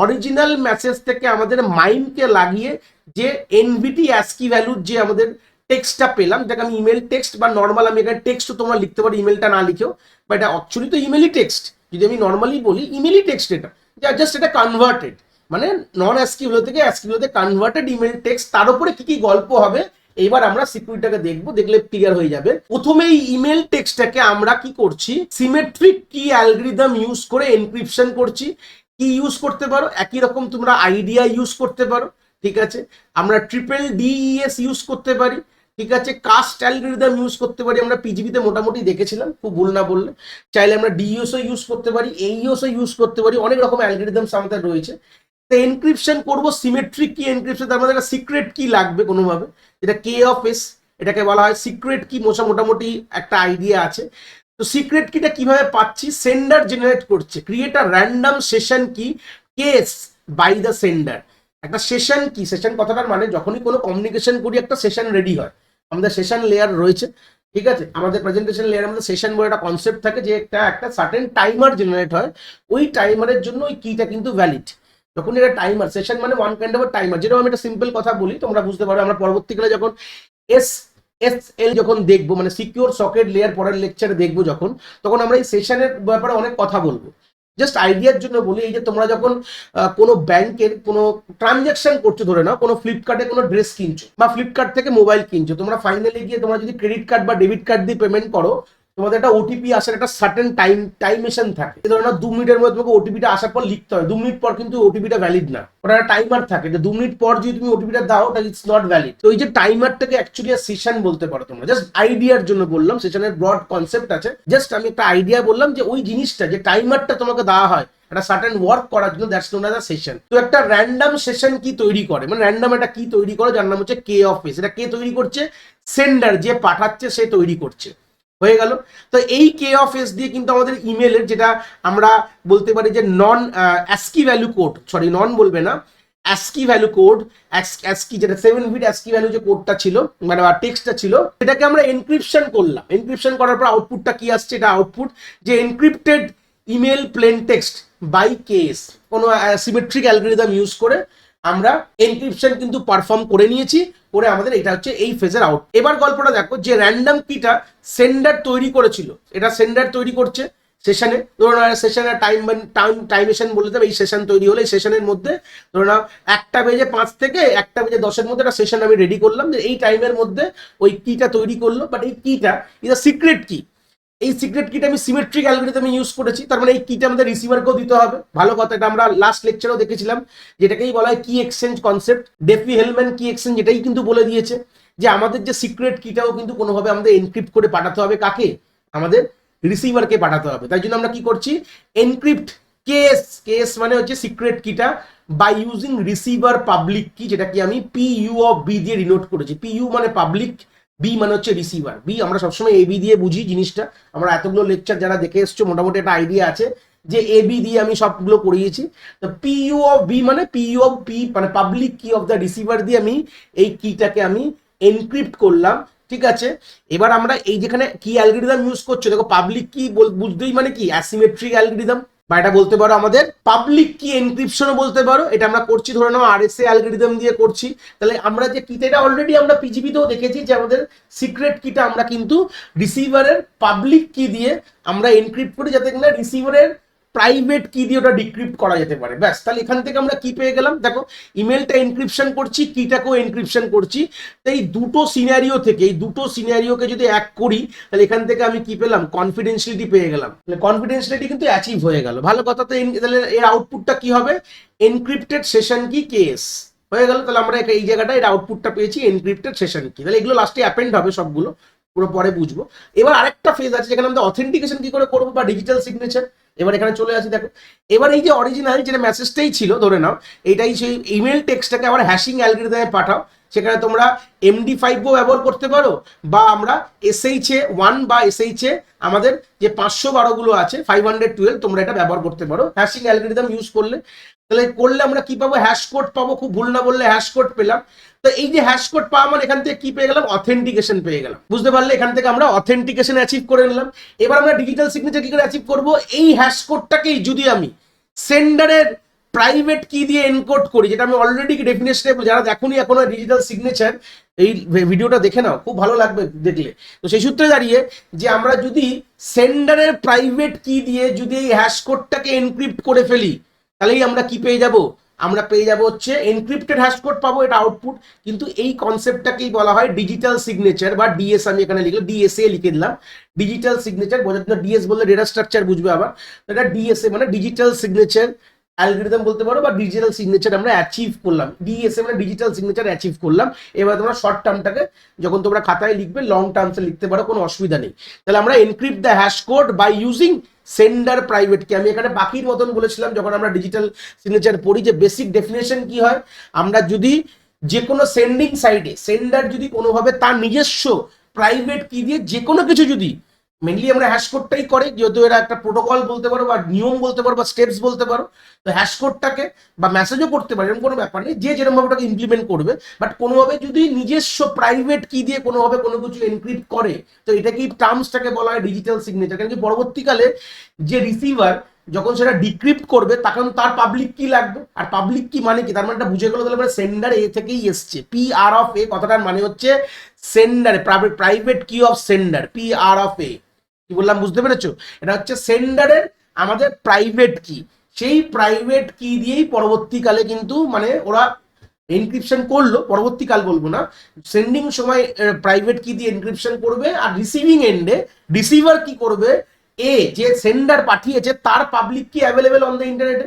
অরিজিনাল মেসেজ থেকে আমাদের মাইমকে লাগিয়ে যে এনভিটি অ্যাস্কি ভ্যালুর যে আমাদের টেক্সটটা পেলাম, যেটাকে আমি ইমেল টেক্সট বা নর্মাল, আমি এখানে টেক্সটও তোমরা লিখতে পারো, ইমেলটা না লিখেও, বা এটা অ্যাকচুয়ালি তো ইমেলই টেক্সট, যদি আমি নর্মালি বলি ইমেলই টেক্সট, এটা জাস্ট এটা কনভার্টেড, মানে নন অ্যাস্কি ভ্যালু থেকে অ্যাস্কি ভ্যালুতে কনভার্টেড ইমেল টেক্সট। তার উপরে কি কি গল্প হবে এবার আমরা সিকিউরিটিটাকে দেখবো, দেখলে ক্লিয়ার হয়ে যাবে। প্রথমে এই ইমেল টেক্সটটাকে আমরা কি করছি, সিমেট্রিক কি অ্যালগরিদম ইউজ করে এনক্রিপশন করছি। কি ইউজ করতে পারো, একই রকম তোমরা আইডিয়া ইউজ করতে পারো, ঠিক আছে, আমরা ট্রিপল ডিইএস ইউজ করতে পারি, ঠিক আছে, কাস্ট অ্যালগরিদম ইউজ করতে পারি, আমরা পিজিবিতে মোটামুটি দেখেছিলাম, খুব ভুল না বললে। চাইলে আমরা ডিইএসও ইউজ করতে পারি, এইওসও ইউজ করতে পারি, অনেক রকম অ্যালগরিদমস আমাদের রয়েছে। তো এনক্রিপশন করবো সিমেট্রিক কি এনক্রিপশন, তার মধ্যে একটা সিক্রেট কি লাগবে কোনোভাবে, যেটা কে অফ এস, এটাকে বলা হয় সিক্রেট কি। মোটামুটি একটা আইডিয়া আছে। তো সিক্রেট কিটা কিভাবে পাচ্ছি, সেন্ডার জেনারেট করছে, ক্রিয়েট আ র্যান্ডম সেশন কি কেস বাই দ্য সেন্ডার। একটা সেশন কি, সেশন কথাটার মানে যখনই কোনো কমিউনিকেশন করি একটা সেশন রেডি হয়, আমাদের সেশন লেয়ার রয়েছে, ঠিক আছে, আমাদের প্রেজেন্টেশন লেয়ারের মধ্যে সেশন বলে একটা কনসেপ্ট থাকে, যে একটা সার্টেন টাইমার জেনারেট হয়, ওই টাইমারের জন্য ওই কিটা কিন্তু ভ্যালিড। যখন এটা টাইমার, সেশন মানে ওয়ান কাইন্ড অফ টাইমার, যেরকম আমি একটা সিম্পল কথা বলি তোমরা বুঝতে পারো। আমরা পরবর্তীকালে যখন এসএসএল যখন দেখবো, মানে সিকিউর সকেট লেয়ার পরের লেকচারে দেখবো যখন, তখন আমরা এই সেশনের ব্যাপারে অনেক কথা বলবো। জাস্ট আইডিয়ার জন্য বলি, এই যে তোমরা যখন কোনো ব্যাংকের কোনো ট্রানজাকশন করছো, ধরে নাও কোনো ফ্লিপকার্টে কোনো ড্রেস কিনছো বা ফ্লিপকার্ট থেকে মোবাইল কিনছো, তোমরা ফাইনালি গিয়ে তোমরা যদি ক্রেডিট কার্ড বা ডেবিট কার্ড দিয়ে পেমেন্ট করো, তোমাদের একটা ওটিপি আসার একটা সার্টেন টাইমেশন থাকে। ধরো না 2 মিনিটের মধ্যে তোমাকে ওটিপিটা আসার পর লিখতে হয়, 2 মিনিট পর কিন্তু ওটিপিটা ভ্যালিড না, ওটা একটা টাইমার থাকে, যে 2 মিনিট পর যদি তুমি ওটিপিটা দাও তাহলে ইটস নট ভ্যালিড। তো এই যে টাইমারটাকে অ্যাকচুয়ালি সেশন বলতে পারো তোমরা, জাস্ট আইডিয়ার জন্য বললাম, সেশনের ব্রড কনসেপ্ট আছে, জাস্ট আমি একটা আইডিয়া বললাম যে ওই জিনিসটা, যে টাইমারটা তোমাকে দেওয়া হয় একটা সার্টেন ওয়ার্ক করার জন্য, that's known as a session. তো একটা র্যান্ডম সেশন কি তৈরি করে, মানে র্যান্ডম একটা কি তৈরি করে যার নাম হচ্ছে কে অফ এস। এটা কে তৈরি করছে, সেন্ডার, যে পাঠাচ্ছে সে তৈরি করছে, হয়ে গেল। তো এই কে অফ এস দিয়ে কিন্তু আমাদের ইমেলের, যেটা আমরা বলতে পারি যে non ASCII value code, sorry non বলবে না, অ্যাস্কি ভ্যালু কোড, অ্যাস্কি যেটা 7 বিট অ্যাস্কি ভ্যালু যে কোডটা ছিল, মানে টেক্সটটা ছিল, সেটাকে আমরা এনক্রিপশন করলাম। এনক্রিপশন করার পর আউটপুটটা কি আসছে, এটা আউটপুট যে encrypted email plain text by case, কোনো সিমেট্রিক অ্যালগরিদম ইউজ করে আমরা এনক্রিপশন কিন্তু পারফর্ম করে নিয়েছি, করে আমাদের এটা হচ্ছে এই ফেজের আউট। এবার গল্পটা দেখো, যে র্যান্ডম কিটা সেন্ডার তৈরি করেছিল, এটা সেন্ডার তৈরি করছে সেশনে, ধরো না সেশনের টাইমেশন বলে দেবে, এই সেশন তৈরি হলে এই সেশনের মধ্যে ধরো না 1:05 থেকে 1:10 মধ্যে একটা সেশন আমি রেডি করলাম, যে এই টাইমের মধ্যে ওই কিটা তৈরি করলো। বাট এই কিটা ইজ আ সিক্রেট কি, এই সিক্রেট কিটা আমি সিমেট্রিক অ্যালগরিদম ইউজ করেছি, তার মানে এই কিটা আমাদের রিসিভারকেও দিতে হবে। ভালো কথা, এটা আমরা লাস্ট লেকচারেও দেখেছিলাম, যেটাকেই বলা হয় কি এক্সচেঞ্জ কনসেপ্ট, ডেফি হেলম্যান কি এক্সচেঞ্জ, এটাই কিন্তু বলে দিয়েছে যে আমাদের যে সিক্রেট কিটাও কিন্তু কোনোভাবে আমাদের এনক্রিপ্ট করে পাঠাতে হবে, কাকে, আমাদের রিসিভারকে পাঠাতে হবে। তাই জন্য আমরা কি করছি, এনক্রিপ্ট কেস মানে হচ্ছে সিক্রেট কিটা বাই ইউজিং রিসিভার পাবলিক কি, যেটা কি আমি PU অফ বি দিয়ে ডিনোট করেছি। PU মানে পাবলিক, বি মানে হচ্ছে রিসিভার। বি আমরা সবসময় এবি দিয়ে বুঝি জিনিসটা, আমরা এতগুলো লেকচার যারা দেখে এসছো মোটামুটি একটা আইডিয়া আছে যে এবি দিয়ে আমি সবগুলো করিয়েছি। তো PU অফ বি মানে PU অফ পি মানে পাবলিক কি অফ দ্য রিসিভার দিয়ে আমি এই কিটাকে আমি এনক্রিপ্ট করলাম, ঠিক আছে, এবার আমরা এই যেখানে কি অ্যালগরিদম ইউজ করছো, দেখো পাবলিক কি বুঝতেই মানে কি অ্যাসিমেট্রিক অ্যালগরিদম, বা এটা বলতে পারো আমাদের পাবলিক কি এনক্রিপশনও বলতে পারো। এটা আমরা করছি ধরে নাও আরএসএ অ্যালগরিদম দিয়ে করছি। তাহলে আমরা যে কিটা, এটা অলরেডি আমরা পিজিবিতেও দেখেছি যে আমাদের সিক্রেট কিটা আমরা কিন্তু রিসিভারের পাবলিক কি দিয়ে আমরা এনক্রিপ্ট করি, যাতে কিনা রিসিভারের প্রাইভেট কি দিয়ে ওটা ডিক্রিপ্ট করা যেতে পারে। ব্যাস, তাহলে এখান থেকে আমরা কি পেয়ে গেলাম, দেখো ইমেলটা এনক্রিপশন করছি, কিটাকেও এনক্রিপশন করছি। তো এই দুটো সিনারিও থেকে, এই দুটো সিনারিওকে যদি এক করি, তাহলে এখান থেকে আমি কি পেলাম, কনফিডেন্সিয়ালিটি পেয়ে গেলাম। কনফিডেন্সিয়ালিটি কিন্তু অ্যাচিভ হয়ে গেল, ভালো কথা। তো তাহলে এর আউটপুটটা কি হবে, এনক্রিপ্টেড সেশন কি কেস হয়ে গেল। তাহলে আমরা এই জায়গাটা এর আউটপুটটা পেয়েছি এনক্রিপ্টেড সেশন কি। তাহলে এগুলো লাস্টে অ্যাপেন্ড হবে সবগুলো, পুরো পরে বুঝবো। এবার আরেকটা ফেজ আছে যেখানে আমরা অথেন্টিকেশন কি করে করবো, বা ডিজিটাল সিগনেচার। এবার এখানে চলে আসি, দেখো এবার এই যে অরিজিনাল যেটা মেসেজটাই ছিল ধরে নাও, এটাই সেই ইমেল টেক্সটটাকে আবার হ্যাশিং অ্যালগরিদমে পাঠাও। সেখানে তোমরা MD5 ব্যবহার করতে পারো, বা আমরা SHA-1 বা SHA আমাদের যে 512 গুলো আছে 512, তোমরা এটা ব্যবহার করতে পারো হ্যাশিং অ্যালগরিদম ইউজ করলে। তাহলে করলে আমরা কি পাবো, হ্যাশ কোড পাবো, খুব ভুল না বললে হ্যাশ কোড পেলাম। তো এই যে হ্যাশ কোড পাওয়া মানে এখান থেকে কি পেয়ে গেলাম, অথেন্টিকেশন পেয়ে গেলাম। বুঝতে পারলে, এখান থেকে আমরা অথেন্টিকেশন অ্যাচিভ করে নিলাম। এবার আমরা ডিজিটাল সিগনেচার কি করে অ্যাচিভ করবো, এই হ্যাশ কোডটাকেই যদি আমি সেন্ডারের প্রাইভেট কি দিয়ে এনকোড করি, যেটা আমি অলরেডি ডেফিনেশনে, যারা দেখোনি এখনো ডিজিটাল সিগনেচার, এই ভিডিওটা দেখে নাও, খুব ভালো লাগবে দেখলে। তো সেই সূত্রে দাঁড়িয়ে যে আমরা যদি সেন্ডারের প্রাইভেট কি দিয়ে যদি এই হ্যাশ কোডটাকে এনক্রিপ্ট করে ফেলি, তাহলেই আমরা কি পেয়ে যাব, আমরা পেয়ে যাব হচ্ছে এনক্রিপ্টেড হ্যাশ কোড পাবো, এটা আউটপুট। কিন্তু এই কনসেপ্টটাকেই বলা হয় ডিজিটাল সিগনেচার বা ডিএস। আমি এখানে লিখলাম ডিএসএ লিখে দিলাম, ডিজিটাল সিগনেচার বোঝার জন্য। ডিএস বললে ডেটা স্ট্রাকচার বুঝবে, আবার এটা ডিএসএ মানে ডিজিটাল সিগনেচার অ্যালগরিদম বলতে পারো, বা ডিজিটাল সিগনেচার আমরা অ্যাচিভ করলাম। ডিএসএ মানে ডিজিটাল সিগনেচার অ্যাচিভ করলাম। এবার তোমরা শর্ট টার্মটাকে যখন তোমরা খাতায় লিখবে লং টার্মসে লিখতে পারো, কোনো অসুবিধা নেই। তাহলে আমরা encrypt the hash code by using sender private key. আমি এখানে বাকির মতন বলেছিলাম যখন আমরা ডিজিটাল সিগনেচার পড়ি, যে বেসিক ডেফিনেশন কি হয়, আমরা যদি যে কোনো সেন্ডিং সাইডে সেন্ডার যদি কোনোভাবে তার নিজস্ব প্রাইভেট কি দিয়ে যে কোনো কিছু, যদি মেনলি আমরা হ্যাশ কোডটাই করে, যেহেতু এরা একটা প্রোটোকল বলতে পারো, বা নিয়ম বলতে পারো, বা স্টেপস বলতে পারো। তো হ্যাশ কোডটাকে বা মেসেজও করতে পারে, এরকম কোনো ব্যাপার নেই, যে যেরকম ভাবে ওটাকে ইমপ্লিমেন্ট করবে। বাট কোনোভাবে যদি নিজস্ব প্রাইভেট কি দিয়ে কোনোভাবে কোনো কিছু এনক্রিপ্ট করে, তো এটাকেই টার্মসটাকে বলা হয় ডিজিটাল সিগনেচার। কারণ কি পরবর্তীকালে যে রিসিভার যখন সেটা ডিক্রিপ্ট করবে, তখন তার পাবলিক কি লাগবে। আর পাবলিক কি মানে কি, তার মানে এটা বুঝে গেল। তাহলে সেন্ডার এ থেকেই এসছে, PR কথাটার মানে হচ্ছে সেন্ডার, প্রাইভেট কি অফ সেন্ডার, PR কি বললাম, বুঝতে পেরেছো? এটা হচ্ছে সেন্ডারের আমাদের প্রাইভেট কি, সেই প্রাইভেট কি দিয়েই পরবর্তীকালে কিন্তু মানে ওরা এনক্রিপশন করলো, পরবর্তীকাল বলবো না, সেন্ডিং সময় প্রাইভেট কি দিয়ে এনক্রিপশন করবে। আর রিসিভিং এন্ডে রিসিভার কি করবে, যে সেন্ডার পাঠিয়েছে তার পাবলিক কি অ্যাভেলেবেল অন দ্য ইন্টারনেটে।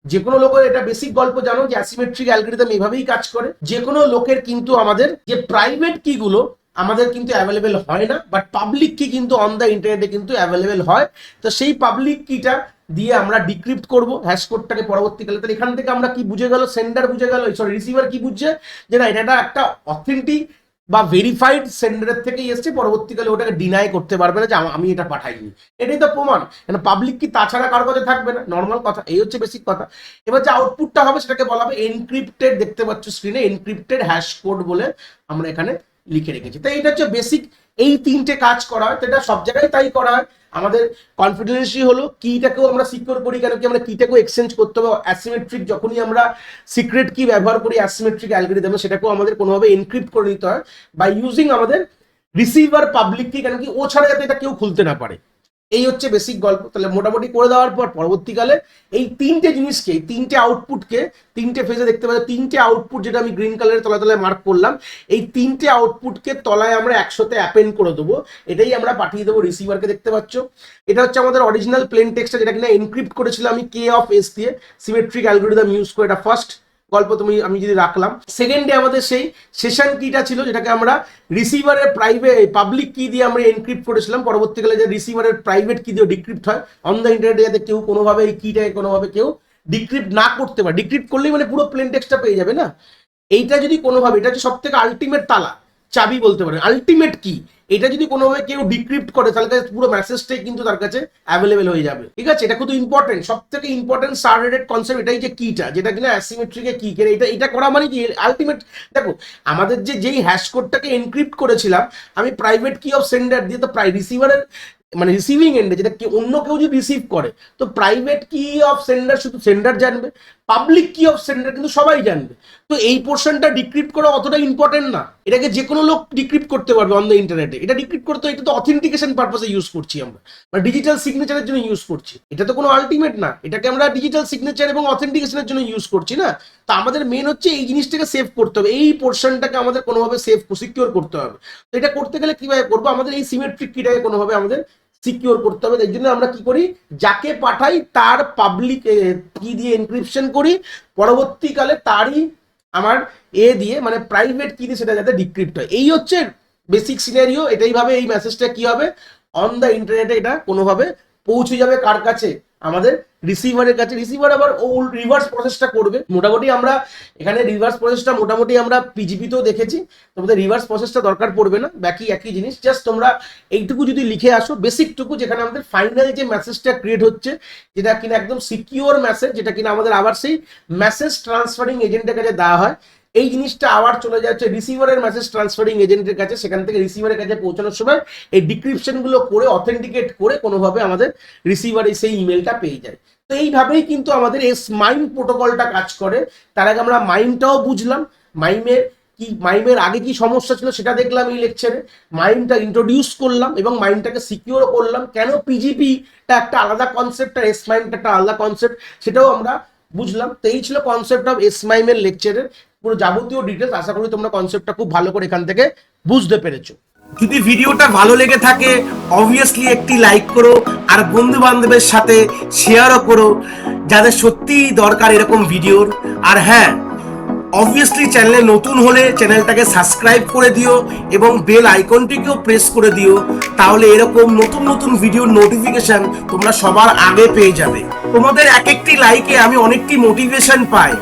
যে কোনো লোকের, এটা বেসিক গল্প জানো যে অ্যাসিমেট্রিক অ্যালগরিদম এভাবেই কাজ করে। যে কোনো লোকের কিন্তু আমাদের যে প্রাইভেট কি গুলো আমাদের কিন্তু অ্যাভেলেবেল হয় না, বাট পাবলিক কি কিন্তু অন দ্য ইন্টারনেটে কিন্তু অ্যাভেলেবেল হয়। তো সেই পাবলিক কিটা দিয়ে আমরা ডিক্রিপ্ট করব হ্যাশ কোডটাকে পরবর্তীকালে। তাহলে এখান থেকে আমরা কি বুঝে গেল, সেন্ডার বুঝে গেল, সরি রিসিভার কি বুঝছে, যে না এটা একটা অথেন্টিক বা ভেরিফাইড সেন্ডারের থেকেই এসছে, পরবর্তীকালে ওটাকে ডিনাই করতে পারবে না যে আমি এটা পাঠাইনি। এটাই তো প্রমাণ। কেন পাবলিক কি তাছাড়া কারো কাছে থাকবে না, নর্মাল কথা। এই হচ্ছে বেসিক কথা। এবার যে আউটপুটটা হবে সেটাকে বলা হবে এনক্রিপ্টেড, দেখতে পাচ্ছ স্ক্রিনে এনক্রিপ্টেড হ্যাশ কোড বলে আমরা এখানে লিখে রেখেছি। তো এইটা হচ্ছে বেসিক, এই তিনটে কাজ করা হয়। তো এটা সব জায়গায় তাই করা হয়। আমাদের কনফিডেন্সি হলো কিটাকেও আমরা সিকিউর করি, কেন কি আমরা কিটাকেও এক্সচেঞ্জ করতে হবে। অ্যাসিমেট্রিক যখনই আমরা সিক্রেট কি ব্যবহার করি অ্যাসিমেট্রিক অ্যালগরিদমে, সেটাকেও আমাদের কোনোভাবে এনক্রিপ্ট করে নিতে হয় বাই ইউজিং আমাদের রিসিভার পাবলিক কি, কেন কি ও ছাড়া যাতে এটা কেউ খুলতে না পারে। এই হচ্ছে বেসিক গল্প। তাহলে মোটামুটি করে দেওয়ার পর পরবর্তীকালে এই তিনটে জিনিসকে, এই তিনটে আউটপুটকে তিনটে ফেজে দেখতে পাচ্ছি। তিনটে আউটপুট যেটা আমি গ্রিন কালারের তলায় তলায় মার্ক করলাম, এই তিনটে আউটপুটকে তলায় আমরা একসাথে অ্যাপেন্ড করে দেবো। এটাই আমরা পাঠিয়ে দেবো রিসিভারকে, দেখতে পাচ্ছ। এটা হচ্ছে আমাদের অরিজিনাল প্লেন টেক্সটটা, যেটা কিনা এনক্রিপ্ট করেছিলাম আমি K দিয়ে সিমেট্রিক অ্যালগরিদম ইউজ করে। এটা ফার্স্ট গল্প আমি যদি রাখলাম। সেকেন্ডে আমাদের সেই সেশন কিটা ছিল, যেটাকে আমরা রিসিভারের পাবলিক কি দিয়ে আমরা এনক্রিপ্ট করেছিলাম। পরবর্তীকালে যে রিসিভারের প্রাইভেট কি দিয়ে ডিক্রিপ্ট হয় অন দ্য ইন্টারনেটে, যাতে কেউ কোনোভাবে এই কিটাকে কোনোভাবে কেউ ডিক্রিপ্ট না করতে পারে। ডিক্রিপ্ট করলেই মানে পুরো প্লেন টেক্সটটা পেয়ে যাবে না। এইটা যদি কোনোভাবে, এটা হচ্ছে সব থেকে আলটিমেট তালা, চাবি বলতে পারেন, আলটিমেট কি। এটা যদি কোনোভাবে কেউ ডিক্রিপ্ট করে তাহলে পুরো মেসেজটাই কিন্তু তার কাছে অ্যাভেলেবেল হয়ে যাবে। ঠিক আছে, এটা খুব ইম্পর্টেন্ট, সব থেকে ইম্পর্টেন্ট স্টার রেটেড কনসেপ্ট এটাই, যে কিটা, যেটা কিনা অ্যাসিমেট্রিকে কি করে এটা করা মানে কি আলটিমেট। দেখো আমাদের যেই হ্যাশ কোডটাকে এনক্রিপ্ট করেছিলাম আমি প্রাইভেট কি অফ সেন্ডার দিয়ে, তো রিসিভারের মানে রিসিভিং এন্ডে যেটা অন্য কেউ যদি রিসিভ করে তো প্রাইভেট কি অফ সেন্ডার শুধু সেন্ডার জানবে, পাবলিক কি অফ সেন্ডার কিন্তু সবাই জানবে। তো এই পোর্শনটা ডিক্রিপ্ট করা অতটা ইম্পর্টেন্ট না, এটাকে যে কোনো লোক ডিক্রিপ্ট করতে পারবে অন দ্য ইন্টারনেটে। এটা ডিক্রিপ্ট করতে, এটা তো অথেন্টিকেশন পারপাসে ইউজ করছি আমরা, মানে ডিজিটাল সিগনেচারের জন্য ইউজ করছি, এটা তো কোনো আলটিমেট না, এটাকে আমরা ডিজিটাল সিগনেচার এবং অথেন্টিকেশনের জন্য ইউজ করছি না। তো আমাদের মেন হচ্ছে এই জিনিসটাকে সেভ করতে হবে, এই পোর্শনটাকে আমাদের কোনোভাবে সেভ সিকিউর করতে হবে। তো এটা করতে গেলে কিভাবে করবো, আমাদের এই সিমেট্রিক কিটাকে কোনোভাবে আমাদের সিকিউর করতে হবে। এই জন্য আমরা কি করি, যাকে পাঠাই তার পাবলিক কি দিয়ে এনক্রিপশন করি, পরবর্তীকালে তারই আমার দিয়ে মানে প্রাইভেট কি দিয়ে সেটা যাতে ডিক্রিপ্ট হয়। এই হচ্ছে বেসিক সিনারিও। এটাই ভাবে এই মেসেজটা কি হবে অন দ্য ইন্টারনেটে এটা কোনোভাবে পৌঁছে যাবে কার কাছে, আমাদের রিসিভারের কাছে। রিসিভার আবার ও রিভার্স প্রসেসটা করবে। মোটামুটি আমরা এখানে রিভার্স প্রসেসটা মোটামুটি আমরা পিজিপিতেও দেখেছি, তোমাদের রিভার্স প্রসেসটা দরকার পড়বে না, বাকি একই জিনিস। জাস্ট তোমরা এইটুকু যদি লিখে আসো বেসিকটুকু, যেখানে আমাদের ফাইনাল যে মেসেজটা ক্রিয়েট হচ্ছে যেটা কিনা একদম সিকিউর মেসেজ, যেটা কিনা আমাদের আবার সেই মেসেজ ট্রান্সফারিং এজেন্টের কাছে দেওয়া হয়, এই জিনিসটা আবার চলে যাচ্ছে রিসিভারের মেসেজ ট্রান্সফারিং এজেন্টের কাছে, সেখান থেকে রিসিভারের কাছে পৌঁছানোর সময় এই ডিক্রিপশন গুলো করে অথেন্টিকেট করে কোনোভাবে আমাদের রিসিভারে সেই ইমেলটা পেয়ে যায়। তো এইভাবেই কিন্তু আমাদের মাইম প্রোটোকলটা কাজ করে। তার আগে আমরা মাইমটাও বুঝলাম, মাইমের আগে কি সমস্যা ছিল সেটা দেখলাম এই লেকচারে, মাইমটা ইন্ট্রোডিউস করলাম এবং মাইমটাকে সিকিউর করলাম, কেন পিজিপিটা একটা আলাদা কনসেপ্ট আর মাইমটা একটা আলাদা কনসেপ্ট সেটাও আমরা বুঝলাম। তো এই ছিল কনসেপ্ট অফ মাইমের লেকচারের পুরো যাবতীয় ডিটেলস। আশা করি তোমরা কনসেপ্টটা খুব ভালো করে এখান থেকে বুঝতে পেরেছো। যদি ভিডিওটা ভালো লেগে থাকে অবভিয়াসলি একটি লাইক করো, আর বন্ধু বান্ধবের সাথে শেয়ারও করো যাদের সত্যিই দরকার এরকম ভিডিওর। আর হ্যাঁ, অবভিয়াসলি চ্যানেলে নতুন হলে চ্যানেলটাকে সাবস্ক্রাইব করে দিও এবং বেল আইকনটিকেও প্রেস করে দিও, তাহলে এরকম নতুন নতুন ভিডিওর নোটিফিকেশন তোমরা সবার আগে পেয়ে যাবে। তোমাদের এক একটি লাইকে আমি অনেকটি মোটিভেশন পাই,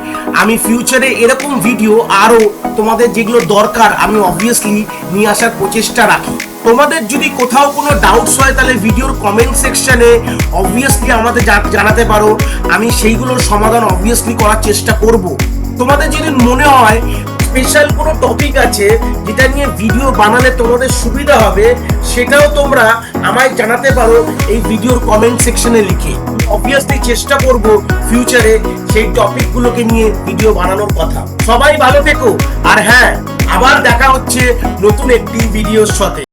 আমি ফিউচারে এরকম ভিডিও আরো তোমাদের যেগুলো দরকার আমি অবভিয়াসলি নিয়ে আসার প্রচেষ্টা রাখি। তোমাদের যদি কোথাও কোনো ডাউটস হয় তাহলে ভিডিওর কমেন্ট সেকশনে অবভিয়াসলি আমাদের জানাতে পারো, আমি সেইগুলোর সমাধান অবভিয়াসলি করার চেষ্টা করব। তোমাদের যদি মনে হয় স্পেশাল কোনো টপিক আছে যেটা নিয়ে ভিডিও বানালে তোমাদের সুবিধা হবে, সেটাও তোমরা আমায় জানাতে পারো এই ভিডিওর কমেন্ট সেকশনে লিখে। অবভিয়াসলি চেষ্টা করব ফিউচারে সেই টপিকগুলোকে নিয়ে ভিডিও বানানোর কথা। সবাই ভালো থেকো, আর হ্যাঁ, আবার দেখা হচ্ছে নতুন একটি ভিডিওর সাথে।